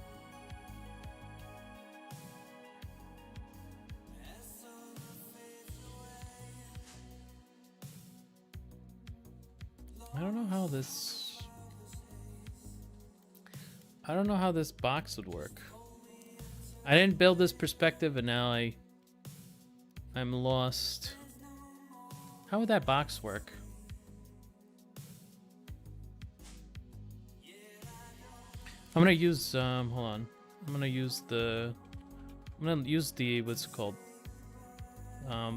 I don't know how this box would work. I didn't build this perspective, and now I'm lost. How would that box work? I'm gonna use hold on. I'm gonna use the what's it called?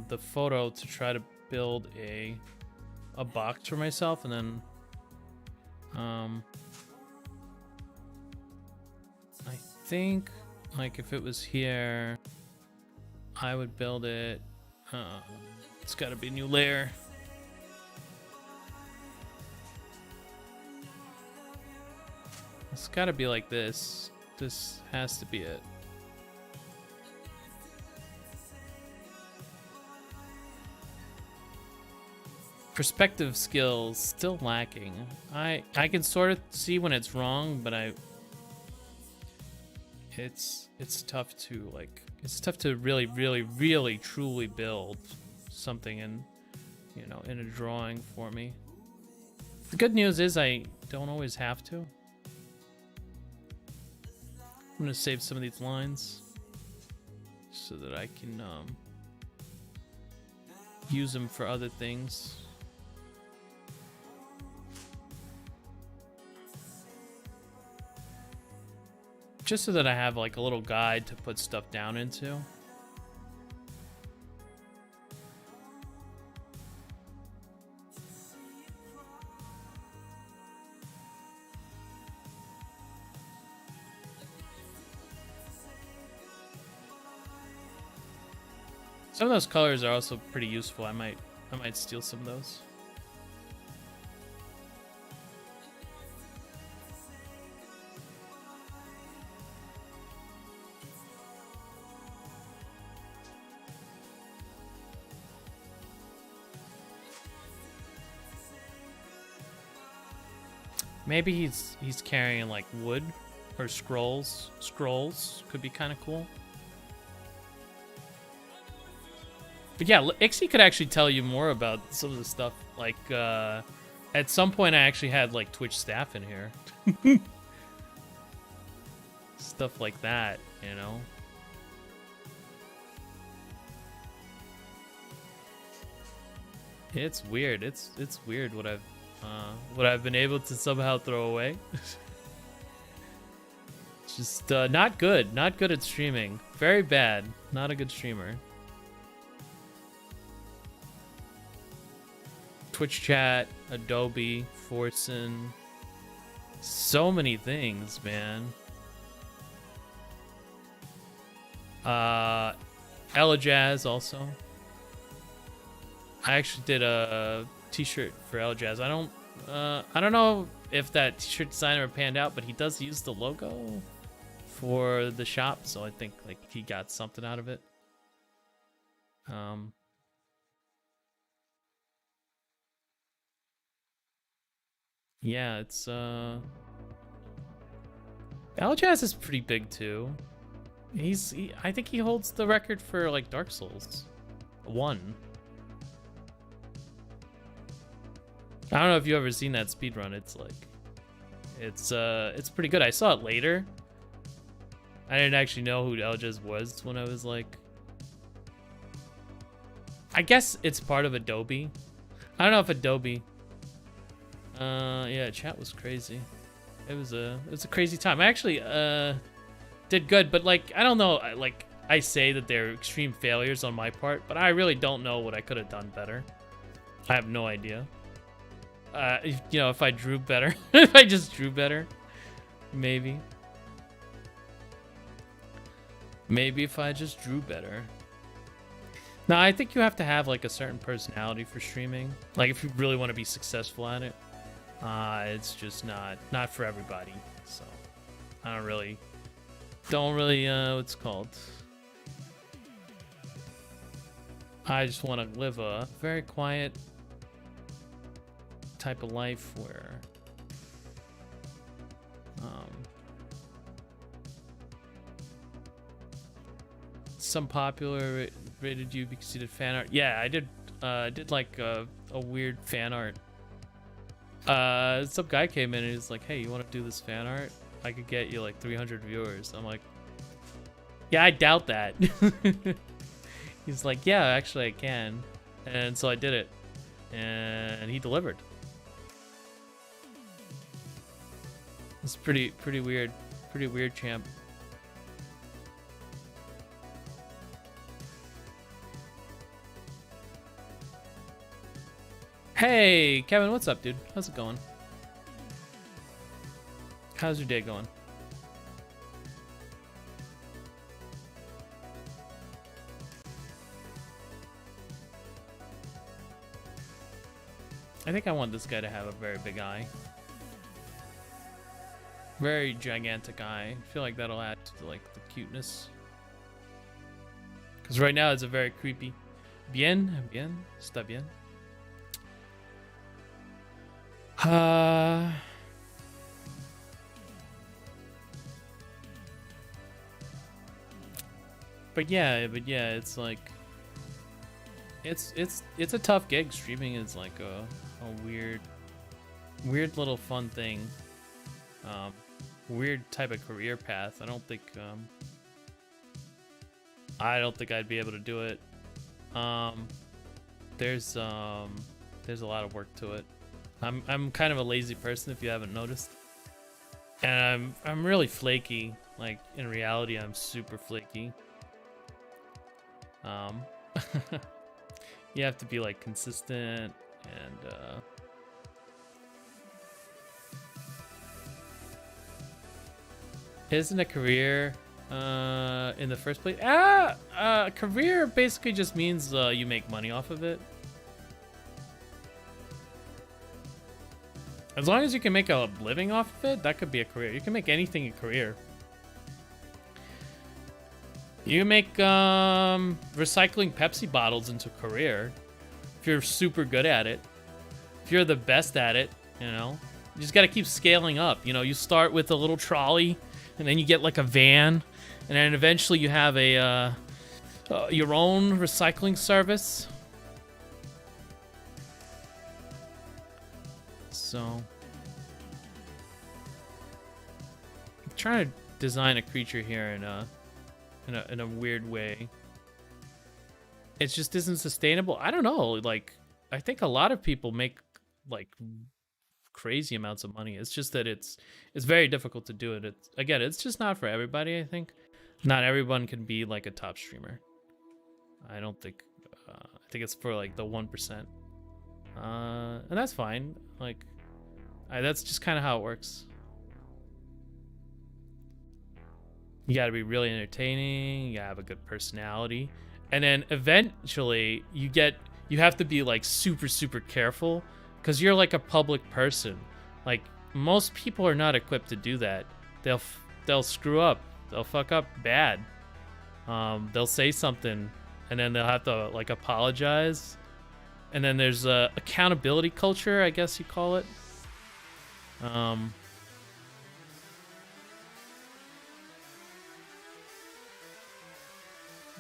The photo to try to build a box for myself, and then I think like if it was here, I would build it. It's got to be a new layer. It's got to be like this. This has to be it. Perspective skills still lacking. I can sort of see when it's wrong, but it's tough to really truly build something in, you know, in a drawing for me. The good news is I don't always have to. I'm gonna save some of these lines so that I can use them for other things. Just so that I have like a little guide to put stuff down into. Some of those colors are also pretty useful. I might I might steal some of those. Maybe he's carrying like wood or scrolls. Scrolls could be kind of cool. But yeah, Ixie could actually tell you more about some of the stuff. Like, at some point I actually had like Twitch staff in here. Stuff like that, you know? It's weird. It's weird what I've been able to somehow throw away. Just not good. Not good at streaming. Very bad. Not a good streamer. Twitch chat, Adobe, Forsen. So many things, man. Ella Jazz also. I actually did a t-shirt for Ella Jazz. I don't know if that t-shirt designer panned out, but he does use the logo for the shop, so I think like he got something out of it. Yeah, it's Ella Jazz is pretty big too. I think he holds the record for like Dark Souls 1. I don't know if you've ever seen that speedrun. It's like it's pretty good. I saw it later. I didn't actually know who Eljas was when I was like, I guess it's part of Adobe. I don't know if Adobe. Yeah, chat was crazy. It was a crazy time. I actually did good, but like I don't know, like I say that they're extreme failures on my part, but I really don't know what I could have done better. I have no idea. You know, if I drew better, if I just drew better, maybe. Maybe if I just drew better. No, I think you have to have like a certain personality for streaming. Like if you really want to be successful at it, it's just not for everybody. So I don't really what's it called? I just want to live a very quiet type of life where some popular rated you because you did fan art. Yeah, I did like a weird fan art. Some guy came in and he's like, hey, you want to do this fan art? I could get you like 300 viewers. I'm like, yeah, I doubt that. He's like, yeah, actually I can. And so I did it and he delivered. It's pretty weird. Pretty weird, champ. Hey, Kevin, what's up, dude? How's it going? How's your day going? I think I want this guy to have a very big eye. Very gigantic eye. I feel like that'll add to like the cuteness. Because right now it's a very creepy. Bien, está bien. But yeah, it's like it's a tough gig. Streaming is like a weird little fun thing. Weird type of career path. I don't think I'd be able to do it. There's a lot of work to it. I'm kind of a lazy person, if you haven't noticed, and I'm really flaky. Like in reality, I'm super flaky. You have to be like consistent and isn't a career in the first place? Career basically just means you make money off of it. As long as you can make a living off of it, that could be a career. You can make anything a career. You can make recycling Pepsi bottles into a career if you're super good at it. If you're the best at it, you know, you just got to keep scaling up. You know, you start with a little trolley, and then you get like a van, and then eventually you have a your own recycling service. So, I'm trying to design a creature here in a weird way. It just isn't sustainable. I don't know. Like, I think a lot of people make like crazy amounts of money. It's just that it's very difficult to do it. It's just not for everybody. I think not everyone can be like a top streamer. I don't think. I think it's for like the 1%, and that's fine. Like, that's just kind of how it works. You got to be really entertaining. You gotta have a good personality, and then eventually you have to be like super careful because you're like a public person. Like, most people are not equipped to do that. They'll screw up. They'll fuck up bad. They'll say something, and then they'll have to like apologize. And then there's a accountability culture, I guess you call it. I'm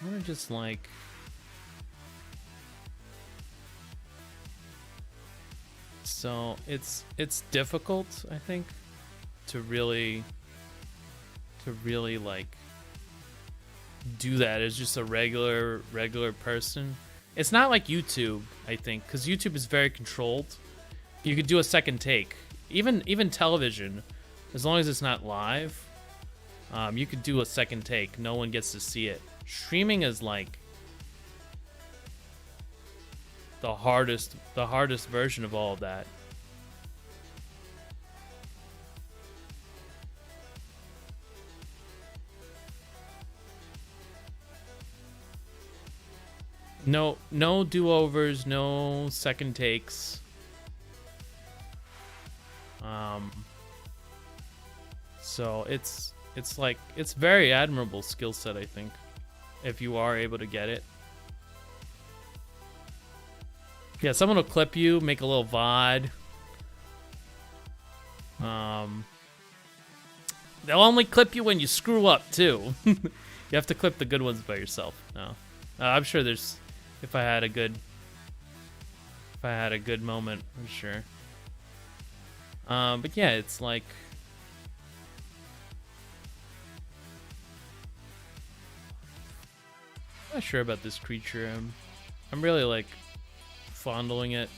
gonna just like so it's difficult, I think, to really like do that as just a regular person. It's not like YouTube, I think, because YouTube is very controlled. You could do a second take. Even television, as long as it's not live, you could do a second take. No one gets to see it. Streaming is like the hardest version of all of that. No do-overs, no second takes. So it's like, it's very admirable skill set, I think, if you are able to get it. Yeah, someone will clip you, make a little VOD. They'll only clip you when you screw up too. You have to clip the good ones by yourself. No, I'm sure there's. If I had a good moment, I'm sure. But yeah, it's like. I'm not sure about this creature. I'm really like fondling it.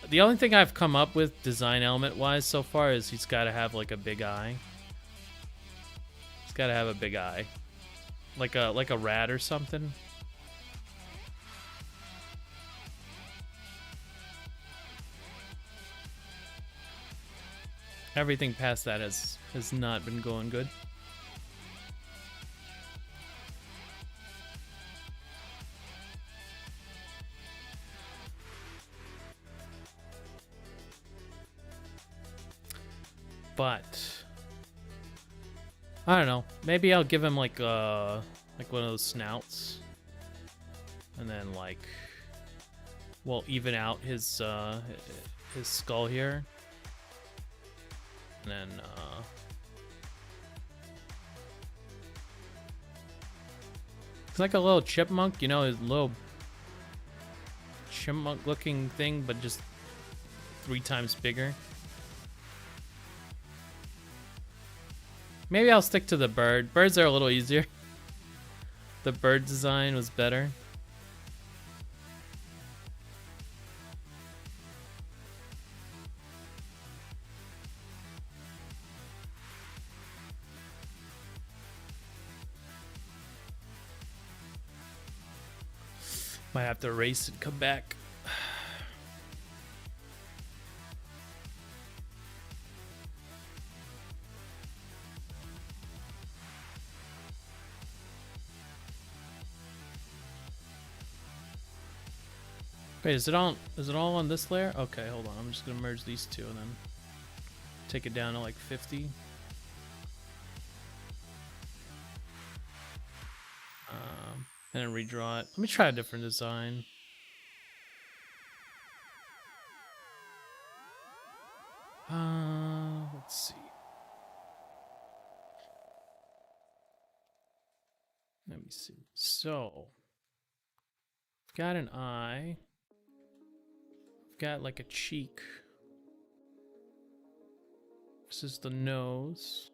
The only thing I've come up with design element wise so far is he's got to have like a big eye. He's got to have a big eye, like a rat or something. Everything past that has not been going good. But I don't know. Maybe I'll give him like one of those snouts, and then like we'll even out his skull here, and then it's like a little chipmunk, you know, a little chipmunk-looking thing, but just 3 times bigger. Maybe I'll stick to the bird. Birds are a little easier. The bird design was better. Might have to erase and come back. Wait, is it all on this layer? Okay, hold on. I'm just gonna merge these two and then take it down to like 50. And then redraw it. Let me try a different design. Let's see. Let me see. So, I've got an eye. I've got like a cheek. This is the nose.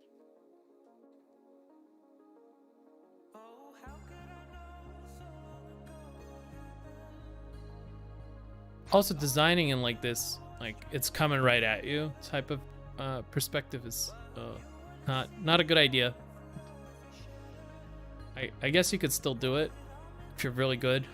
Also, designing in like this, like it's coming right at you type of perspective is not a good idea. I guess you could still do it if you're really good.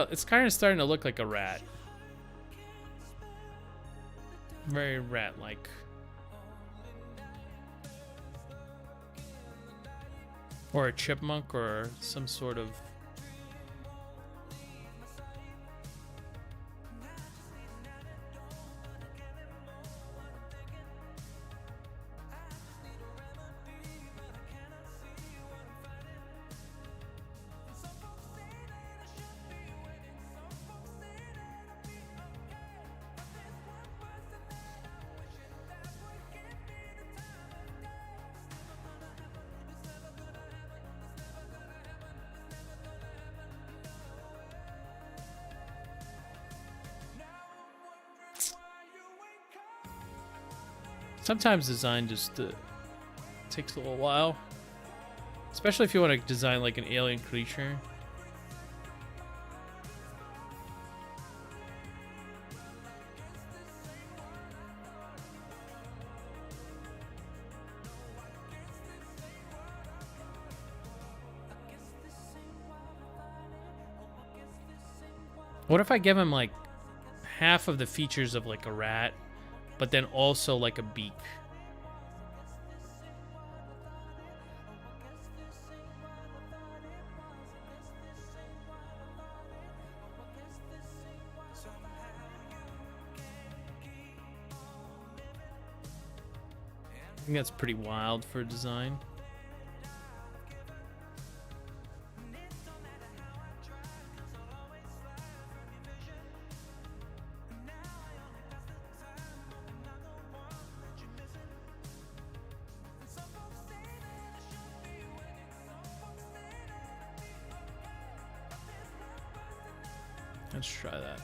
It's kind of starting to look like a rat. Very rat-like. Or a chipmunk or some sort of... Sometimes design just takes a little while. Especially if you want to design like an alien creature. What if I give him like half of the features of like a rat, but then also like a beak? I think that's pretty wild for a design. Let's try that.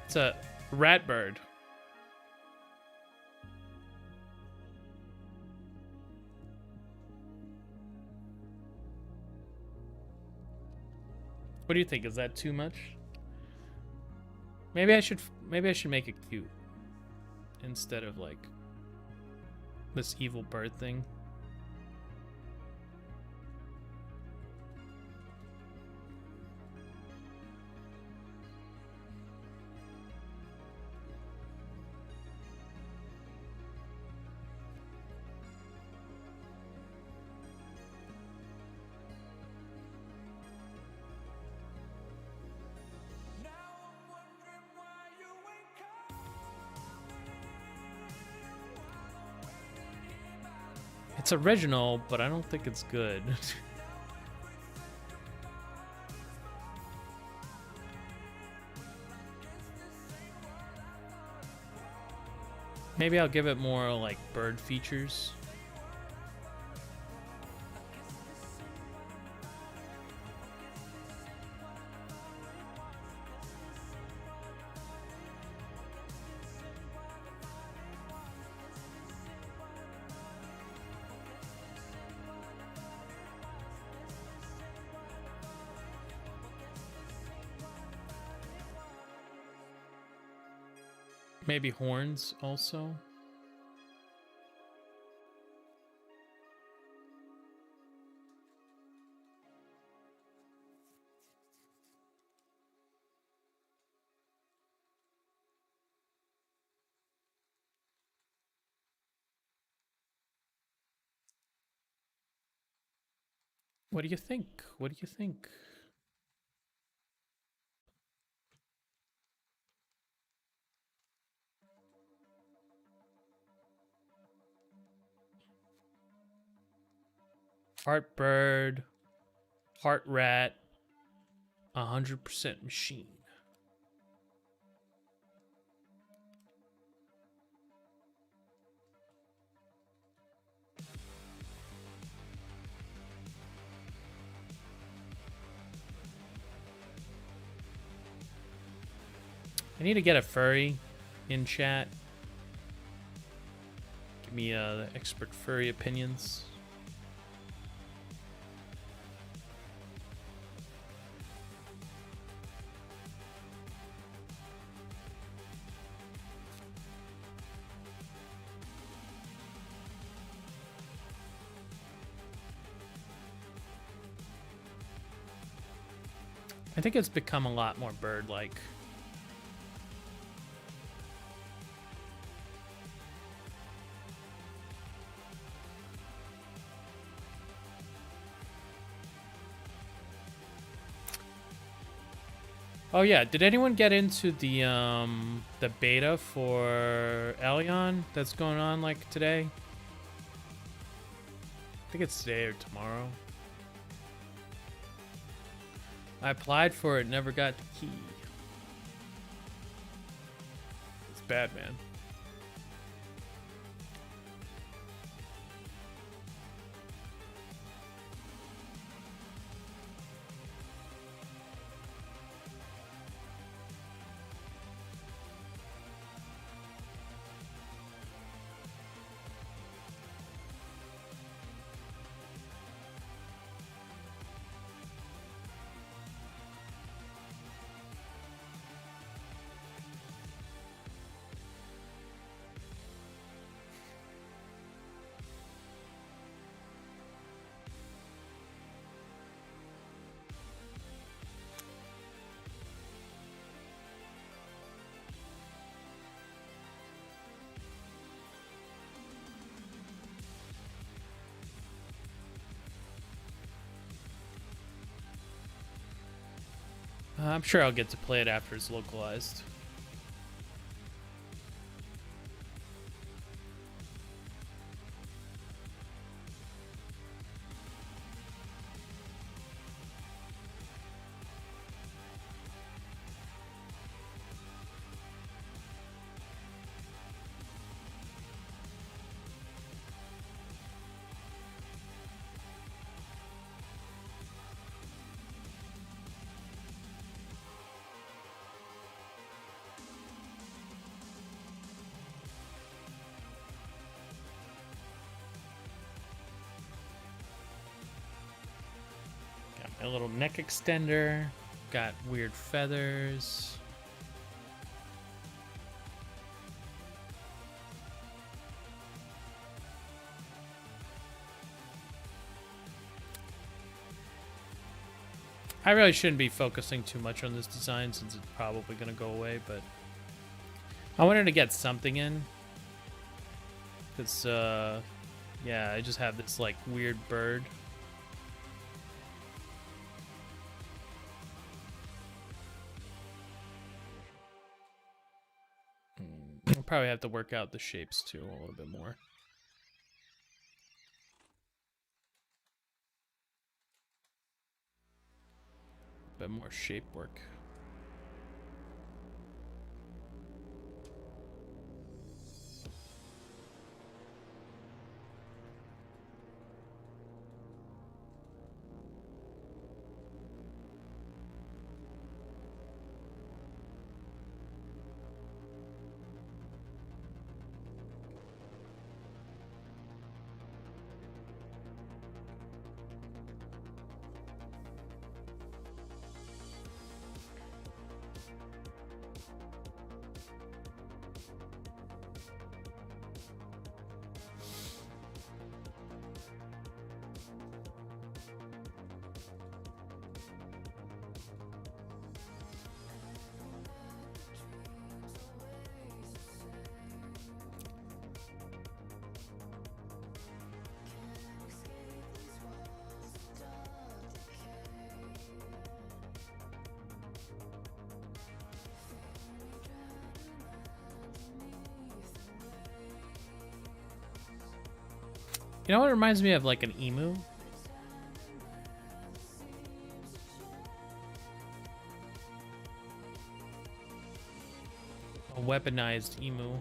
It's a rat bird. What do you think? Is that too much? Maybe I should make it cute instead of like this evil bird thing. It's original, but I don't think it's good. Maybe I'll give it more like bird features. Maybe horns also. What do you think? What do you think? Heart bird, heart rat, 100% machine. I need to get a furry in chat. Give me the expert furry opinions. I think it's become a lot more bird-like. Oh yeah, did anyone get into the beta for Elion that's going on like today? I think it's today or tomorrow. I applied for it, never got the key. It's bad, man. I'm sure I'll get to play it after it's localized. Got my little neck extender. Got weird feathers. I really shouldn't be focusing too much on this design since it's probably going to go away, but I wanted to get something in. Because, yeah, I just have this, like, weird bird. I'll probably have to work out the shapes, too, a little bit more. Bit more shape work. You know what it reminds me of? Like an emu. A weaponized emu.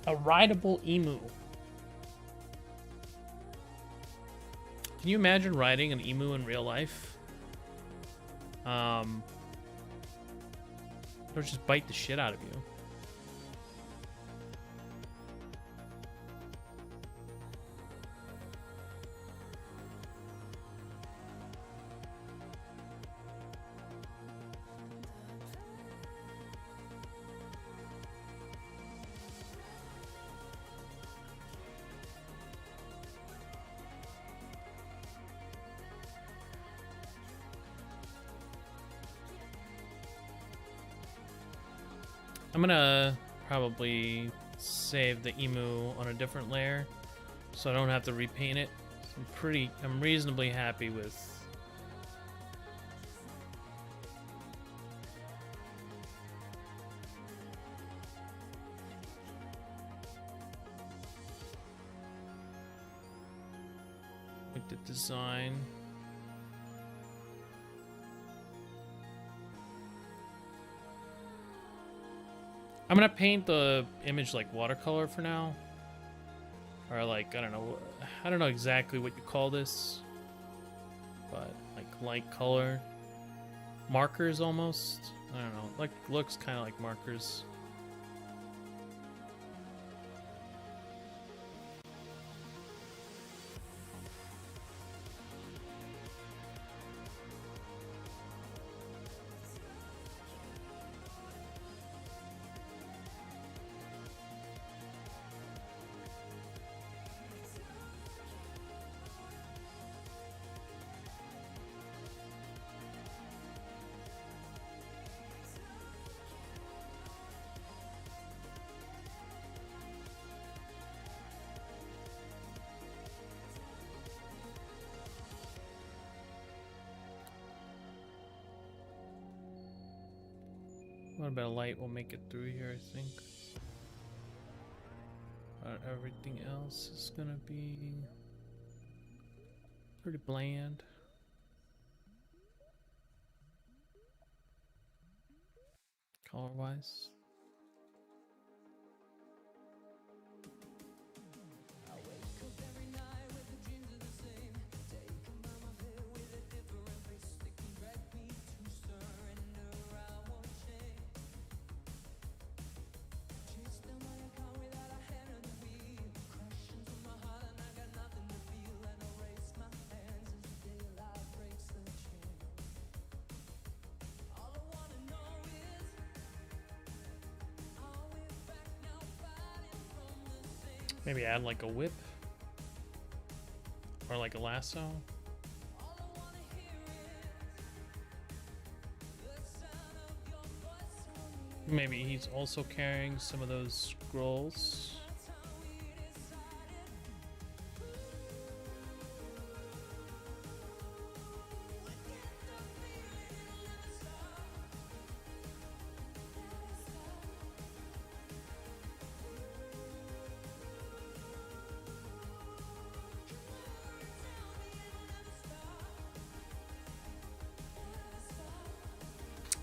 A rideable emu. Can you imagine riding an emu in real life? Or just bite the shit out of you. I'm gonna probably save the emu on a different layer so I don't have to repaint it. So I'm reasonably happy with the design. I'm gonna paint the image like watercolor for now, or like I don't know exactly what you call this, but like light color markers almost. I don't know, like looks kind of like markers. A bit of light will make it through here, I think. Everything else is gonna be pretty bland. Color-wise. Maybe add like a whip or like a lasso. Maybe he's also carrying some of those scrolls.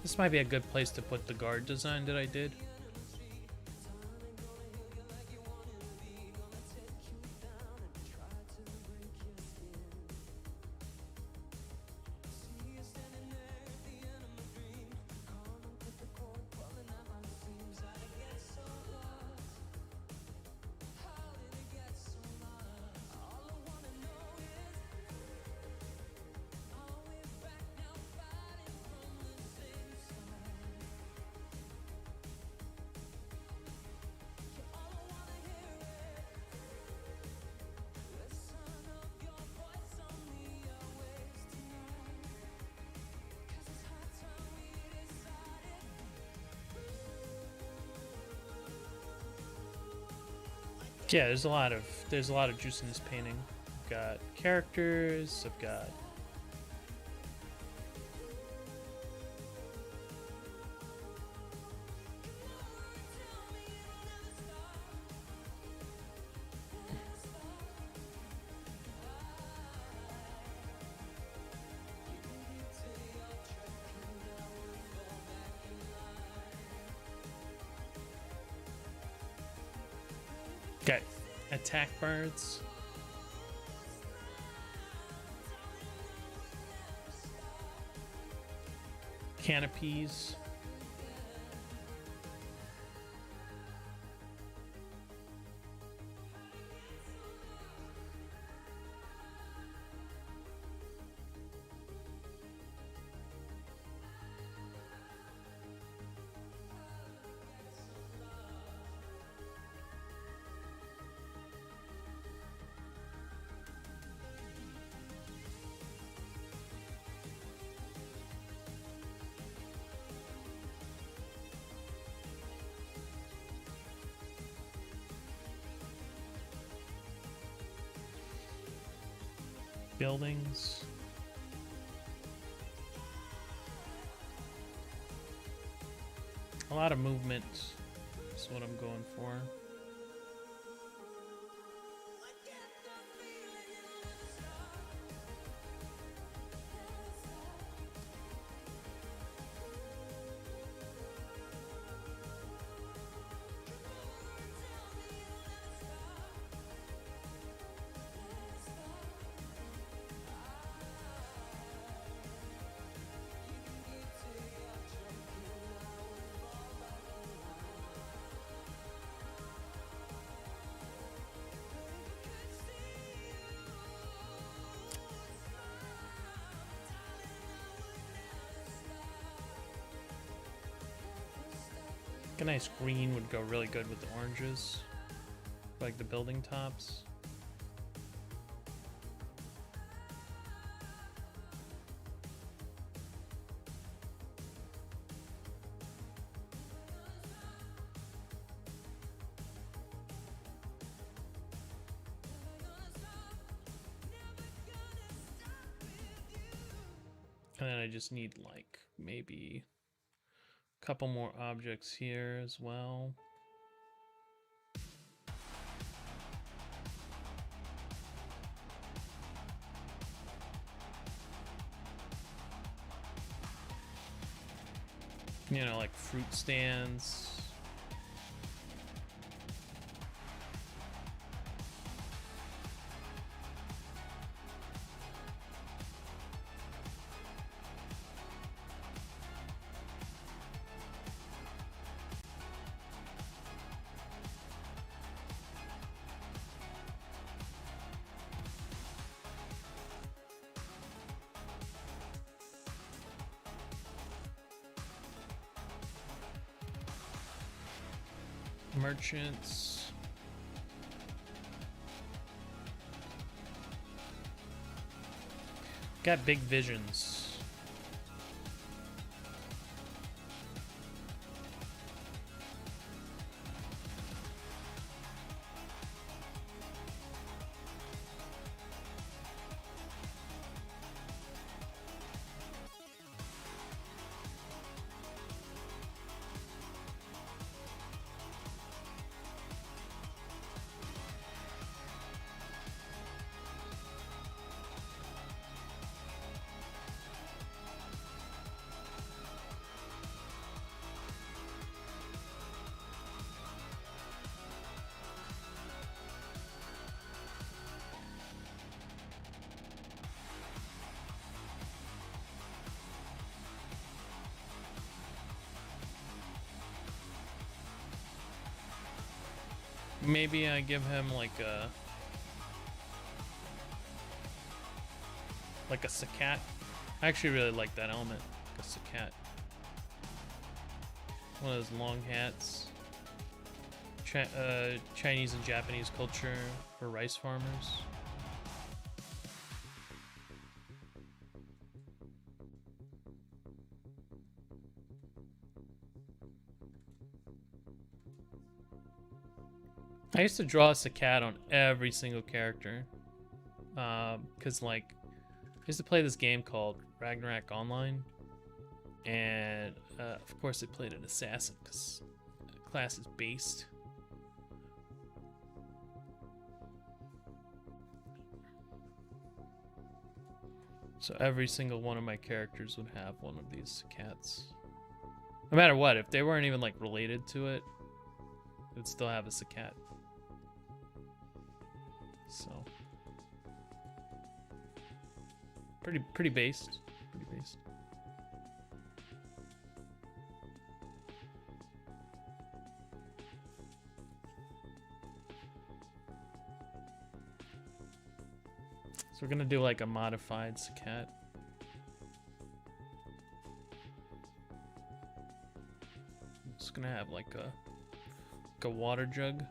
This might be a good place to put the guard design that I did. Yeah, there's a lot of juice in this painting. I've got characters, I've got attack birds. Canopies. Buildings. A lot of movement is what I'm going for. A nice green would go really good with the oranges, like the building tops. And then I just need like maybe couple more objects here as well. You know, like fruit stands. Merchants. Got big visions. maybe I give him like a sacat. I actually really like that element, like a sacat. One of those long hats. Chinese and Japanese culture for rice farmers. I used to draw a sacat on every single character. Because, like, I used to play this game called Ragnarok Online. And, of course, I played an assassin because the class is based. So every single one of my characters would have one of these cats. No matter what, if they weren't even, like, related to it, it would still have a sacat. So pretty based. Pretty based. So we're gonna do like a modified sacat. I'm just gonna have like a water jug.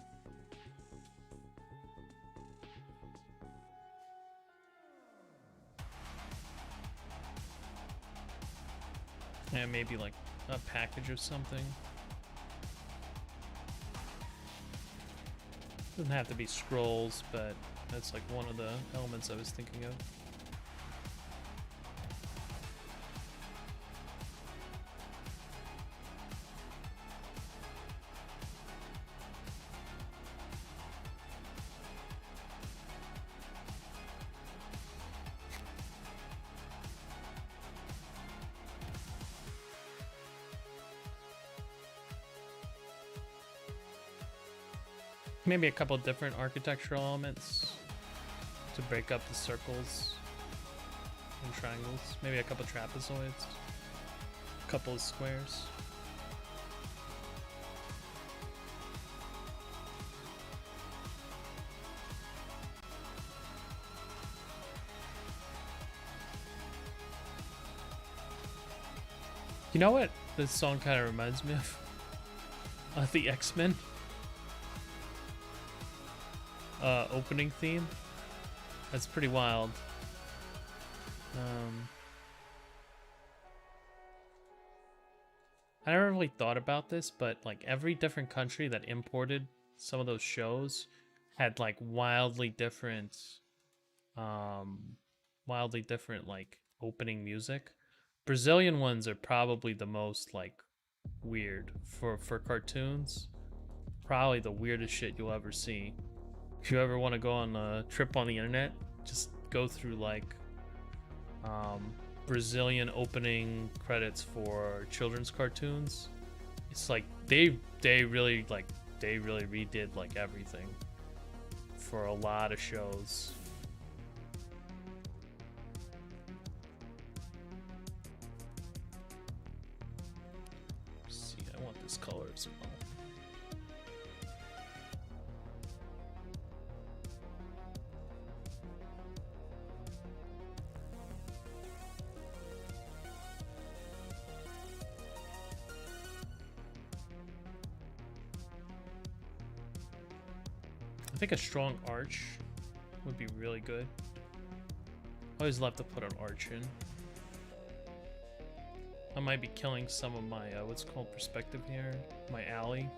Yeah, maybe like a package or something. Doesn't have to be scrolls, but that's like one of the elements I was thinking of. Maybe a couple different architectural elements to break up the circles and triangles. Maybe a couple trapezoids, a couple of squares. You know what this song kind of reminds me of? The X-Men. Opening theme. That's pretty wild. I never really thought about this, but like every different country that imported some of those shows had like wildly different like opening music. Brazilian ones are probably the most like weird for cartoons. Probably the weirdest shit you'll ever see. If you ever want to go on a trip on the internet, just go through like Brazilian opening credits for children's cartoons. It's like they really redid like everything for a lot of shows. Let's see, I want this color as well. I think a strong arch would be really good. Always love to put an arch in. I might be killing some of my what's called perspective here, my alley,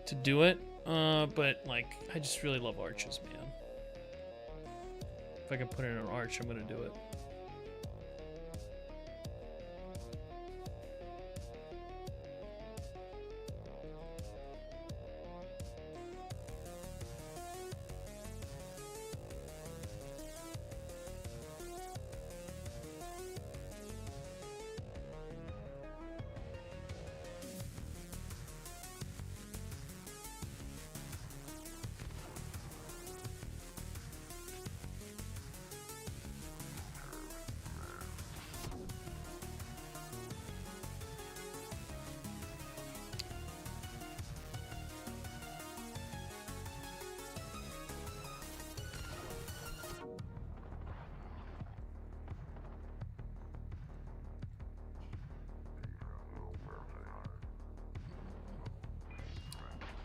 to do it. But like I just really love arches, man. If I can put in an arch, I'm gonna do it.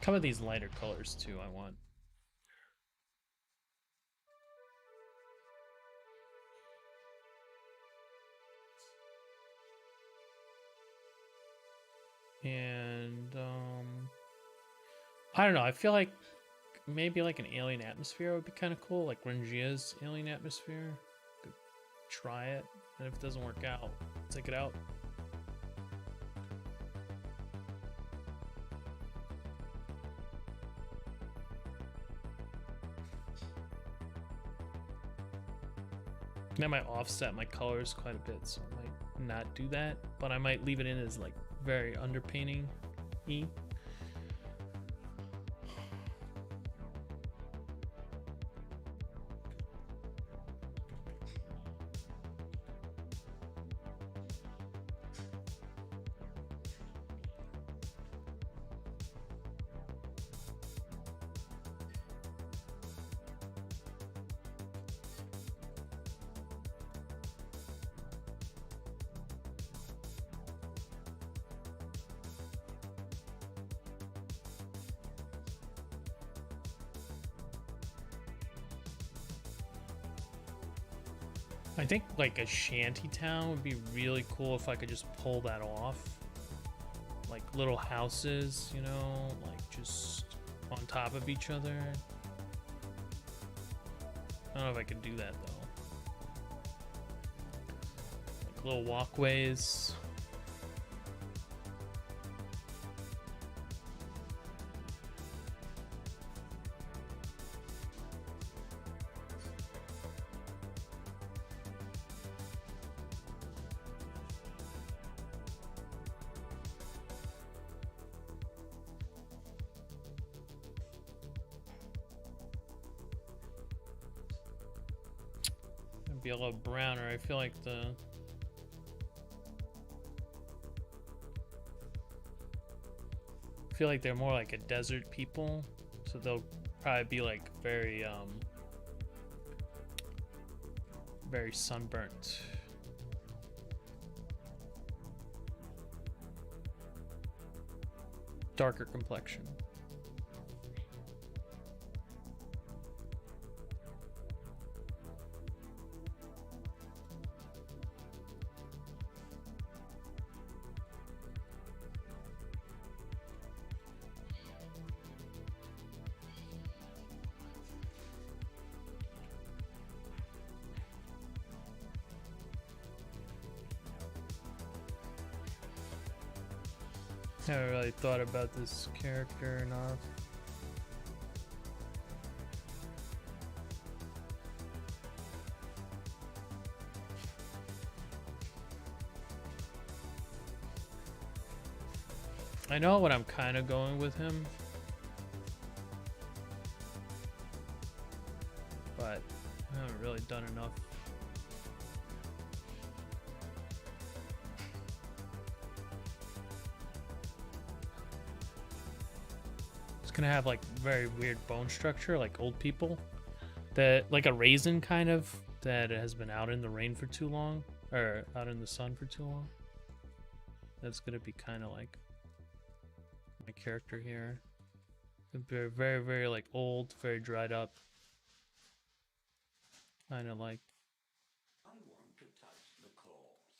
Some of these lighter colors too I want. And I don't know, I feel like maybe like an alien atmosphere would be kind of cool, like Rengia's alien atmosphere. Could try it, and if it doesn't work out, take it out. And I might offset my colors quite a bit, so I might not do that, but I might leave it in as like very underpainting-y. I think like a shanty town would be really cool if I could just pull that off. Like little houses, you know, like just on top of each other. I don't know if I could do that though. Like little walkways. Be a little browner. I feel like they're more like a desert people, so they'll probably be like very very sunburnt. Darker complexion. I haven't really thought about this character enough. I know what I'm kind of going with him, but I haven't really done enough. Gonna have like very weird bone structure, like old people, that like a raisin kind of that has been out in the rain for too long, or out in the sun for too long. That's gonna be kind of like my character here. Very, very, very like old, very dried up, kind of like. I want to touch the corpse.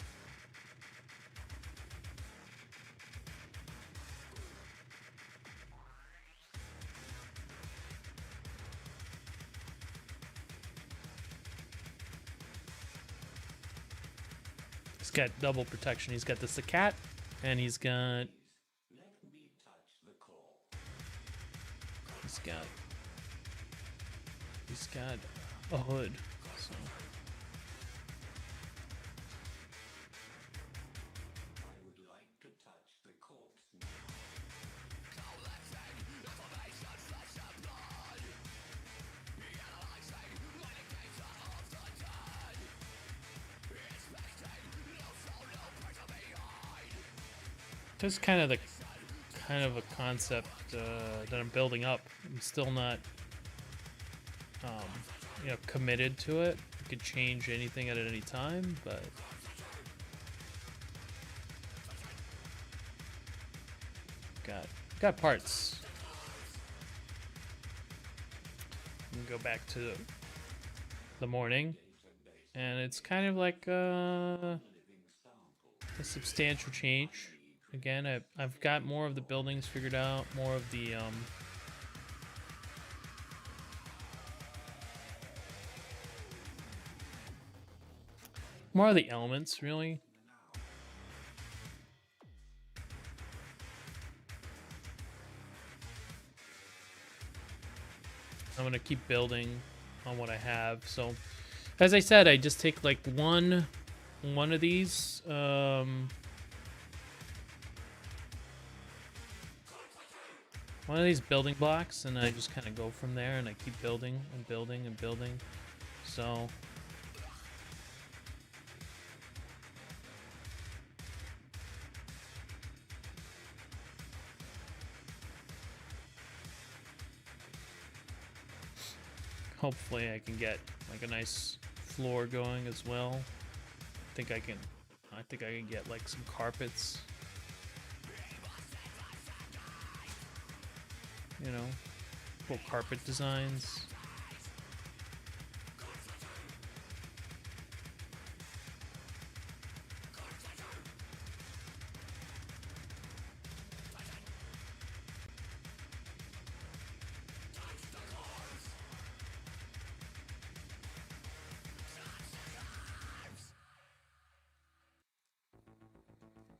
He's got double protection. He's got the Sacat, and he's got. Let me touch the corpse. He's got a hood. So. I would like to touch the corpse now. This is kind of a concept that I'm building up. I'm still not, committed to it. It could change anything at any time, but got parts. can go back to the morning. And it's kind of like a substantial change. Again, I've got more of the buildings figured out, more of the elements, really. I'm gonna keep building on what I have. So, as I said, I just take like one of these. One of these building blocks, and I just kind of go from there, and I keep building and building and building. So hopefully I can get like a nice floor going as well. I think I can get like some carpets. You know, cool carpet designs.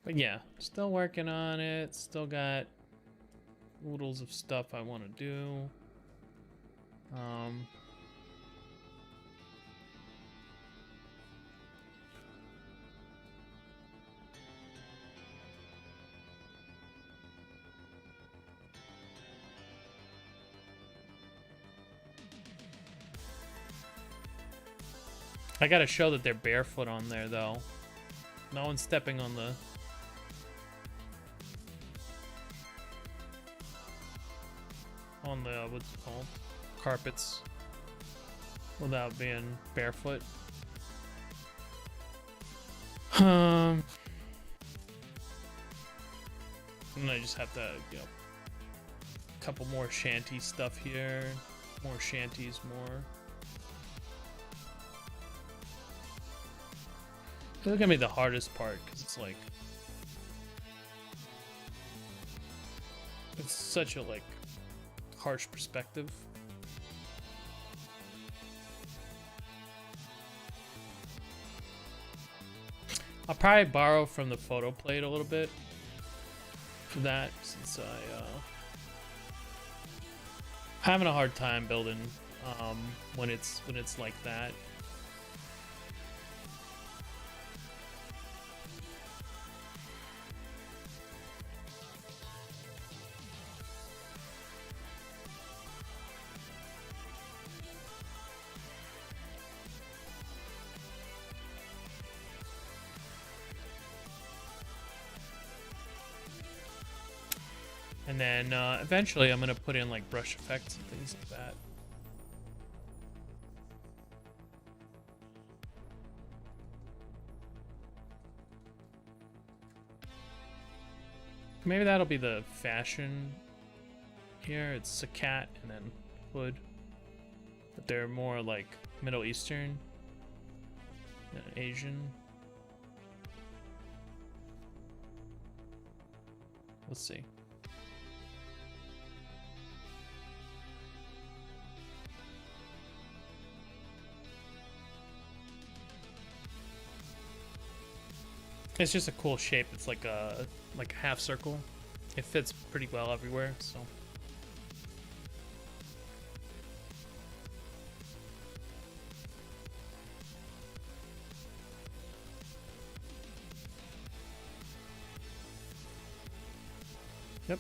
But yeah, still working on it. Still got oodles of stuff I want to do. I gotta show that they're barefoot on there, though. No one's stepping on the... what's it called? Carpets. Without being barefoot. And I just have to, you know, a couple more shanty stuff here. More shanties, more. It's gonna be the hardest part, because it's like... It's such a, like, harsh perspective. I'll probably borrow from the photo plate a little bit for that, since having a hard time building when it's like that. And then eventually I'm gonna put in like brush effects and things like that. Maybe that'll be the fashion here. It's a cat and then hood. But they're more like Middle Eastern than Asian. Let's see. It's just a cool shape. It's like a half circle. It fits pretty well everywhere, so. Yep.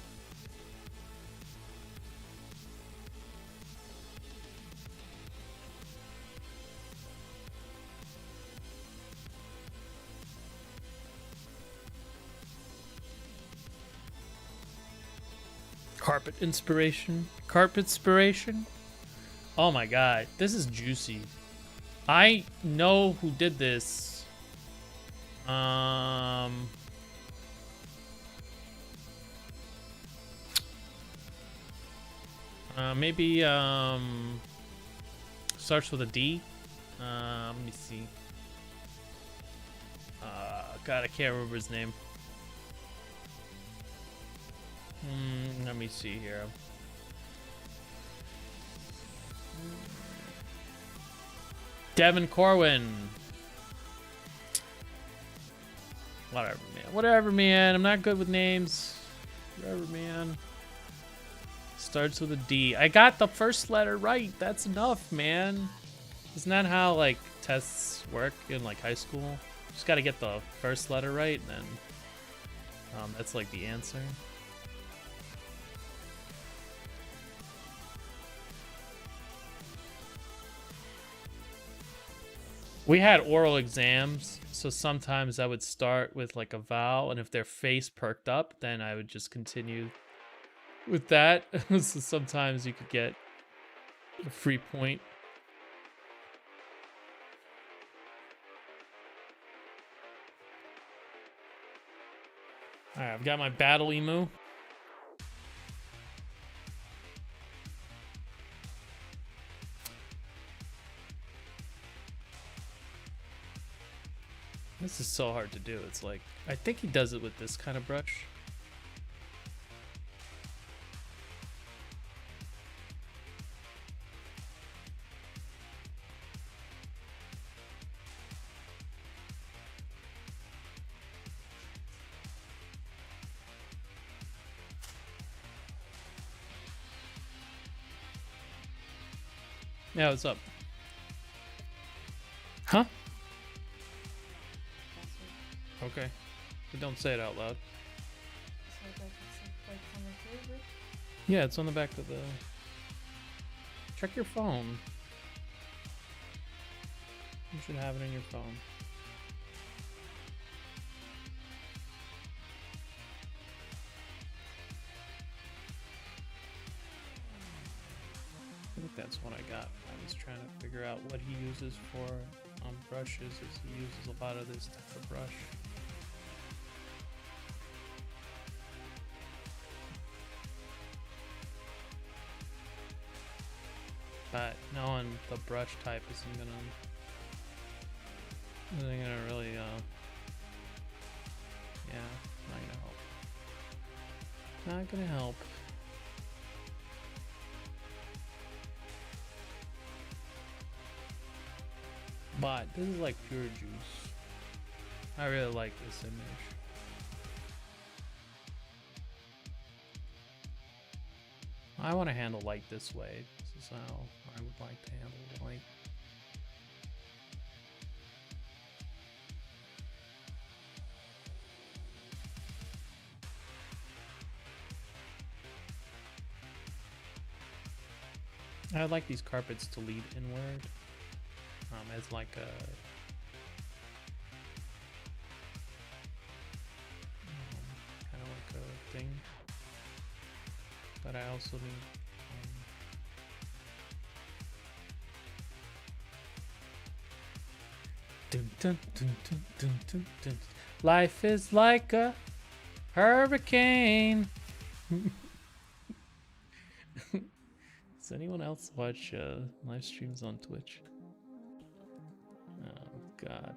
Carpet inspiration. Carpet inspiration. Oh my god, this is juicy. I know who did this. Maybe starts with a D. Let me see. God, I can't remember his name. Let me see here. Devin Corwin. Whatever, man. Whatever, man. I'm not good with names. Whatever, man. Starts with a D. I got the first letter right. That's enough, man. Isn't that how, like, tests work in, like, high school? Just gotta get the first letter right, and then that's, like, the answer. We had oral exams, so sometimes I would start with, like, a vowel, and if their face perked up, then I would just continue with that. So sometimes you could get a free point. Alright, I've got my battle emu. This is so hard to do. It's like, I think he does it with this kind of brush. Yeah, what's up? Huh? Okay. But don't say it out loud. Yeah, it's on the back of the... Check your phone. You should have it in your phone. I think that's what I got. I was trying to figure out what he uses for brushes. Is he uses a lot of this type of brush. But knowing the brush type isn't gonna really yeah, not gonna help. Not gonna help. But this is like pure juice. I really like this image. I want to handle light this way. This is how I would like to handle light. I would like these carpets to lead inward. As like a kind of like a thing, but I also need dun, dun, dun, dun, dun, dun, dun. Life is like a hurricane. Does anyone else watch live streams on Twitch? Oh, God.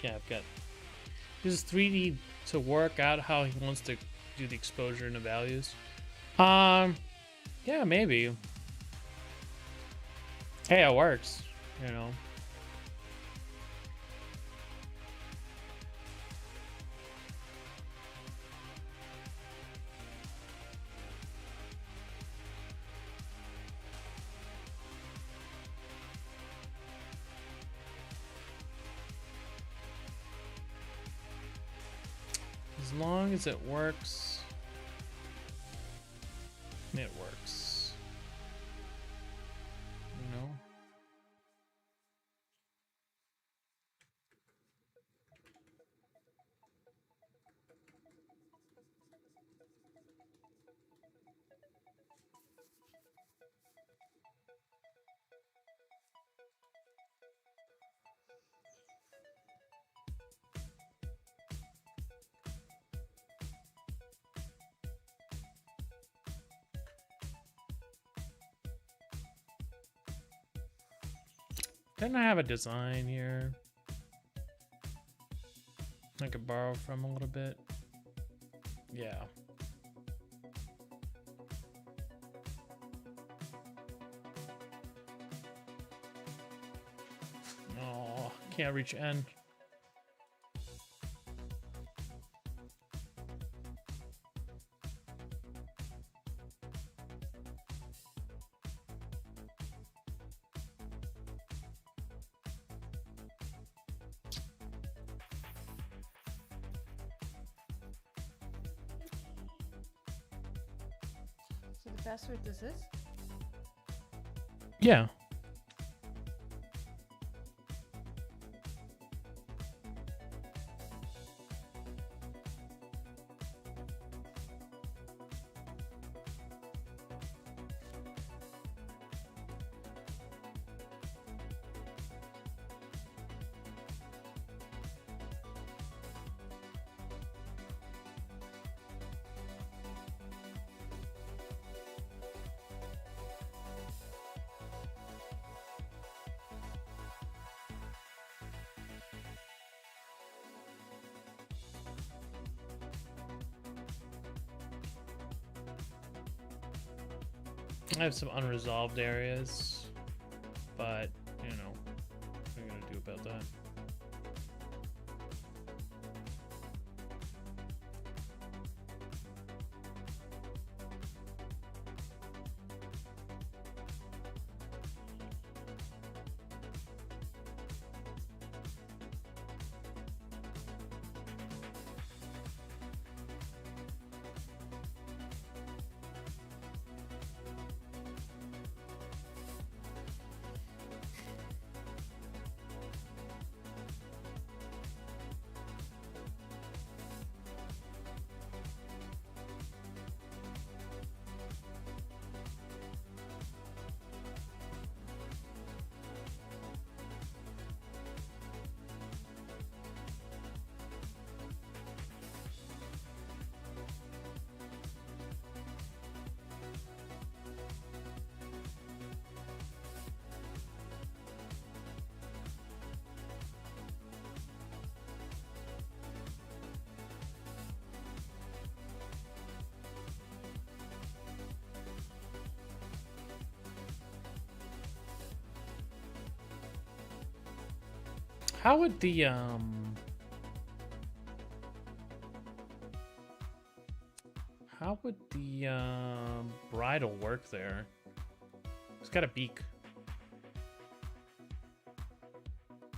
Yeah, I've got uses 3D to work out how he wants to do the exposure and the values. Yeah, maybe. Hey, it works, you know. As long as it works, it works. You know? Didn't I have a design here I could borrow from a little bit? Yeah. Oh, can't reach N. So the password is this? Yeah. I have some unresolved areas, but you know, what are you gonna do about that? How would the bridle work there? It's got a beak.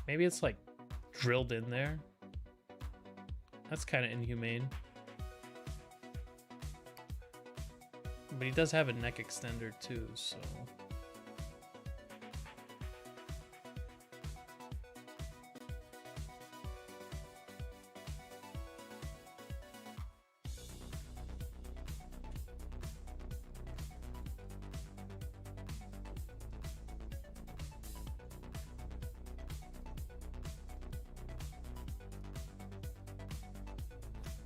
Maybe it's like drilled in there. That's kind of inhumane. But he does have a neck extender too, so.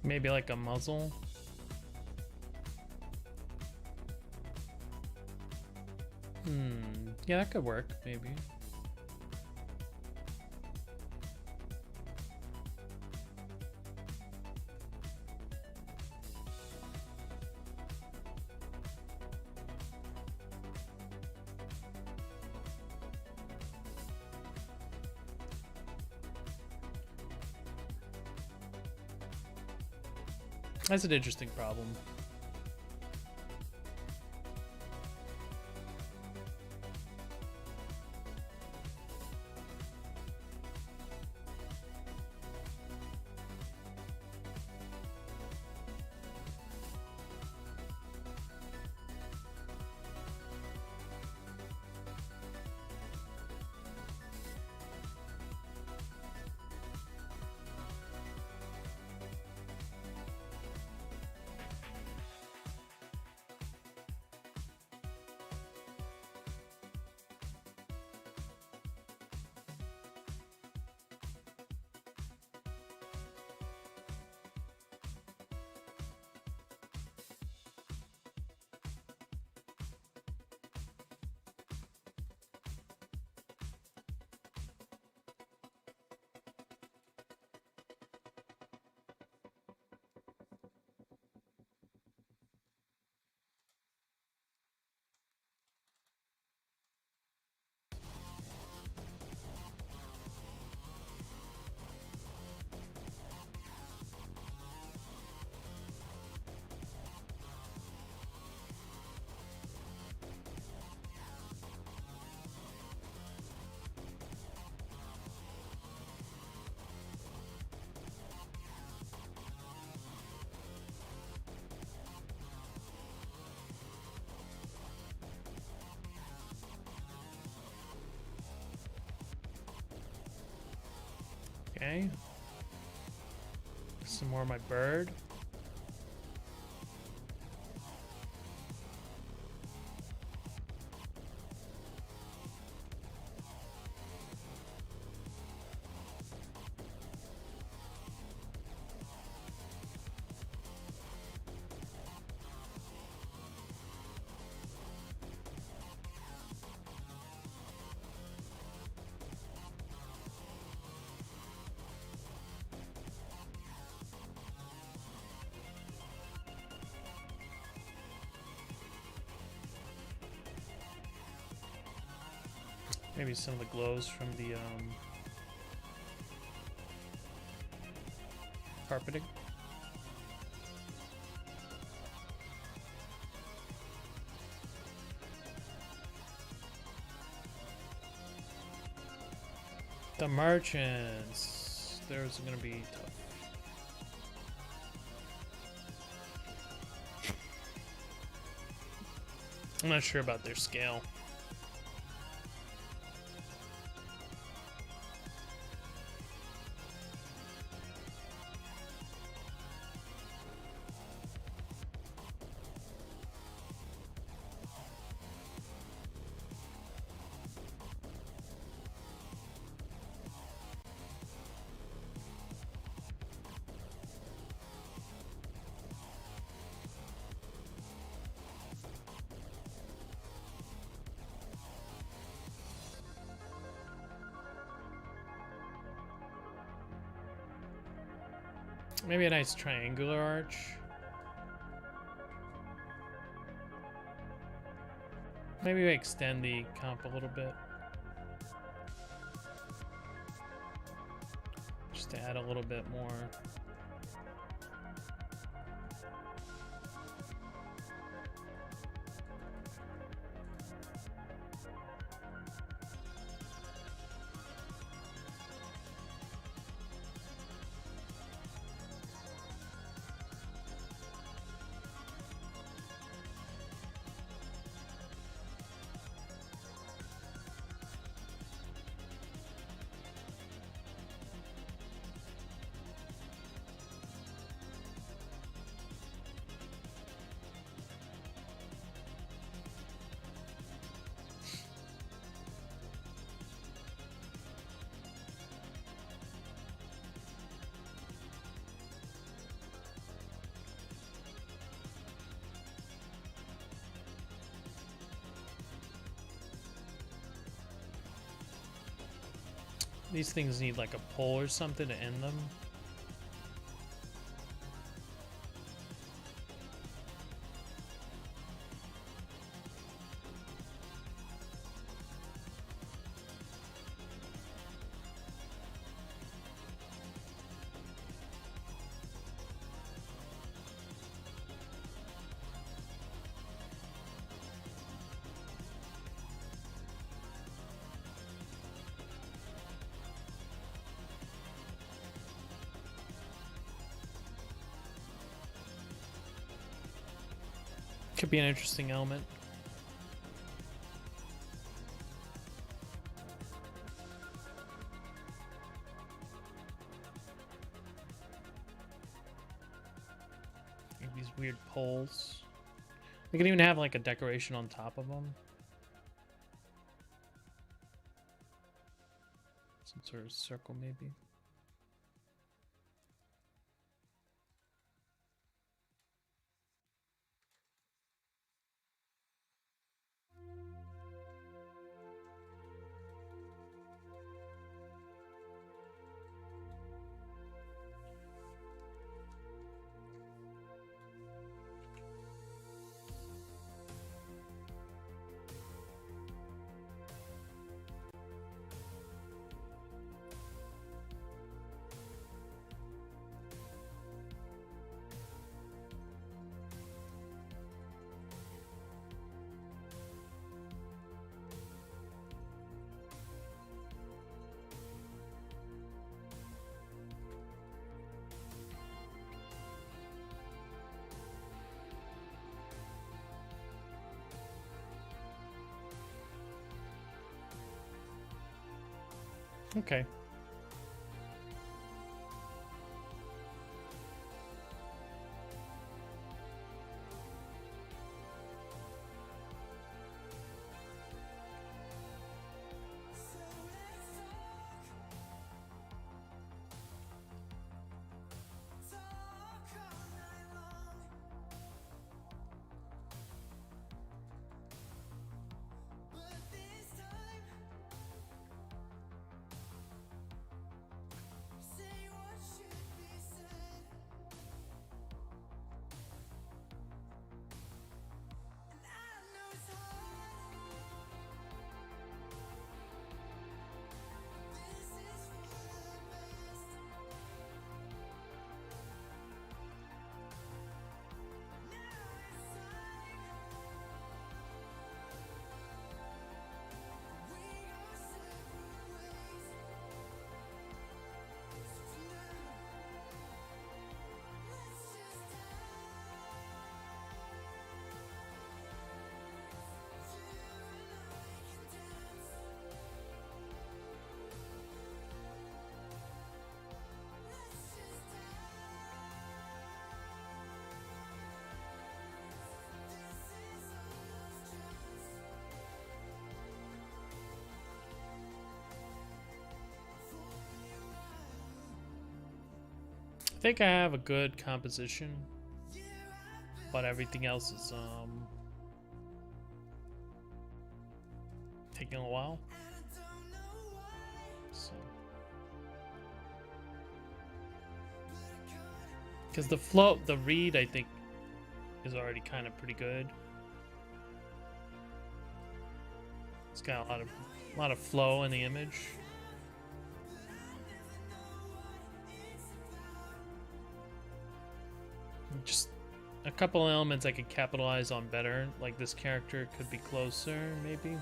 Maybe like a muzzle. Yeah, that could work, maybe. That's an interesting problem. Okay. Some more of my bird. Maybe some of the glows from the carpeting. The merchants. There's gonna be tough. I'm not sure about their scale. Maybe a nice triangular arch. Maybe we extend the comp a little bit. Just to add a little bit more. These things need like a pole or something to end them. Could be an interesting element. Like these weird poles. They could even have like a decoration on top of them. Some sort of circle, maybe. Okay. I think I have a good composition, but everything else is taking a while. So, because the flow, the read, I think, is already kind of pretty good. It's got a lot of flow in the image. Just a couple elements I could capitalize on better, like this character could be closer, maybe.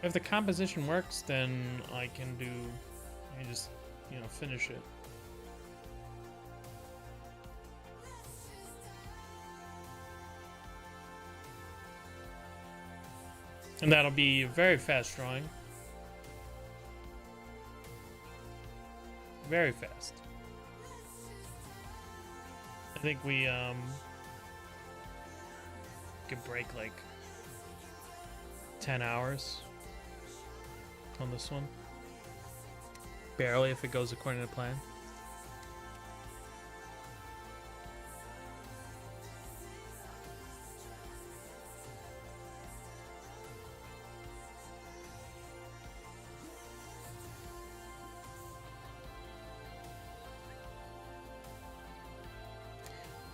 If the composition works, then I can just, you know, finish it. And that'll be very fast drawing. Very fast. I think we could break like 10 hours on this one. Barely, if it goes according to plan.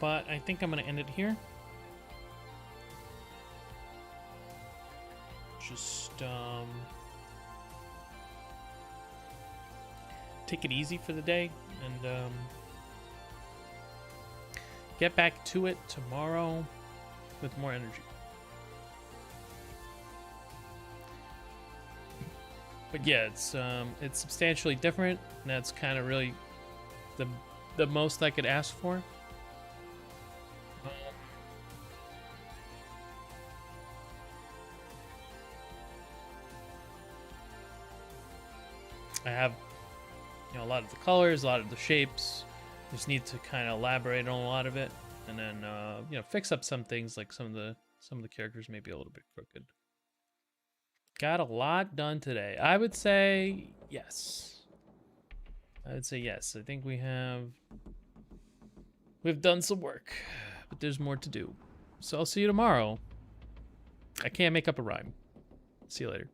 But I think I'm going to end it here. Just take it easy for the day and get back to it tomorrow with more energy. But yeah, it's substantially different, and that's kind of really the most I could ask for. I have, you know, a lot of the colors, a lot of the shapes. Just need to kind of elaborate on a lot of it, and then you know, fix up some things, like some of the characters may be a little bit crooked. Got a lot done today. I would say yes. I would say yes. I think we've done some work, but there's more to do. So I'll see you tomorrow. I can't make up a rhyme. See you later.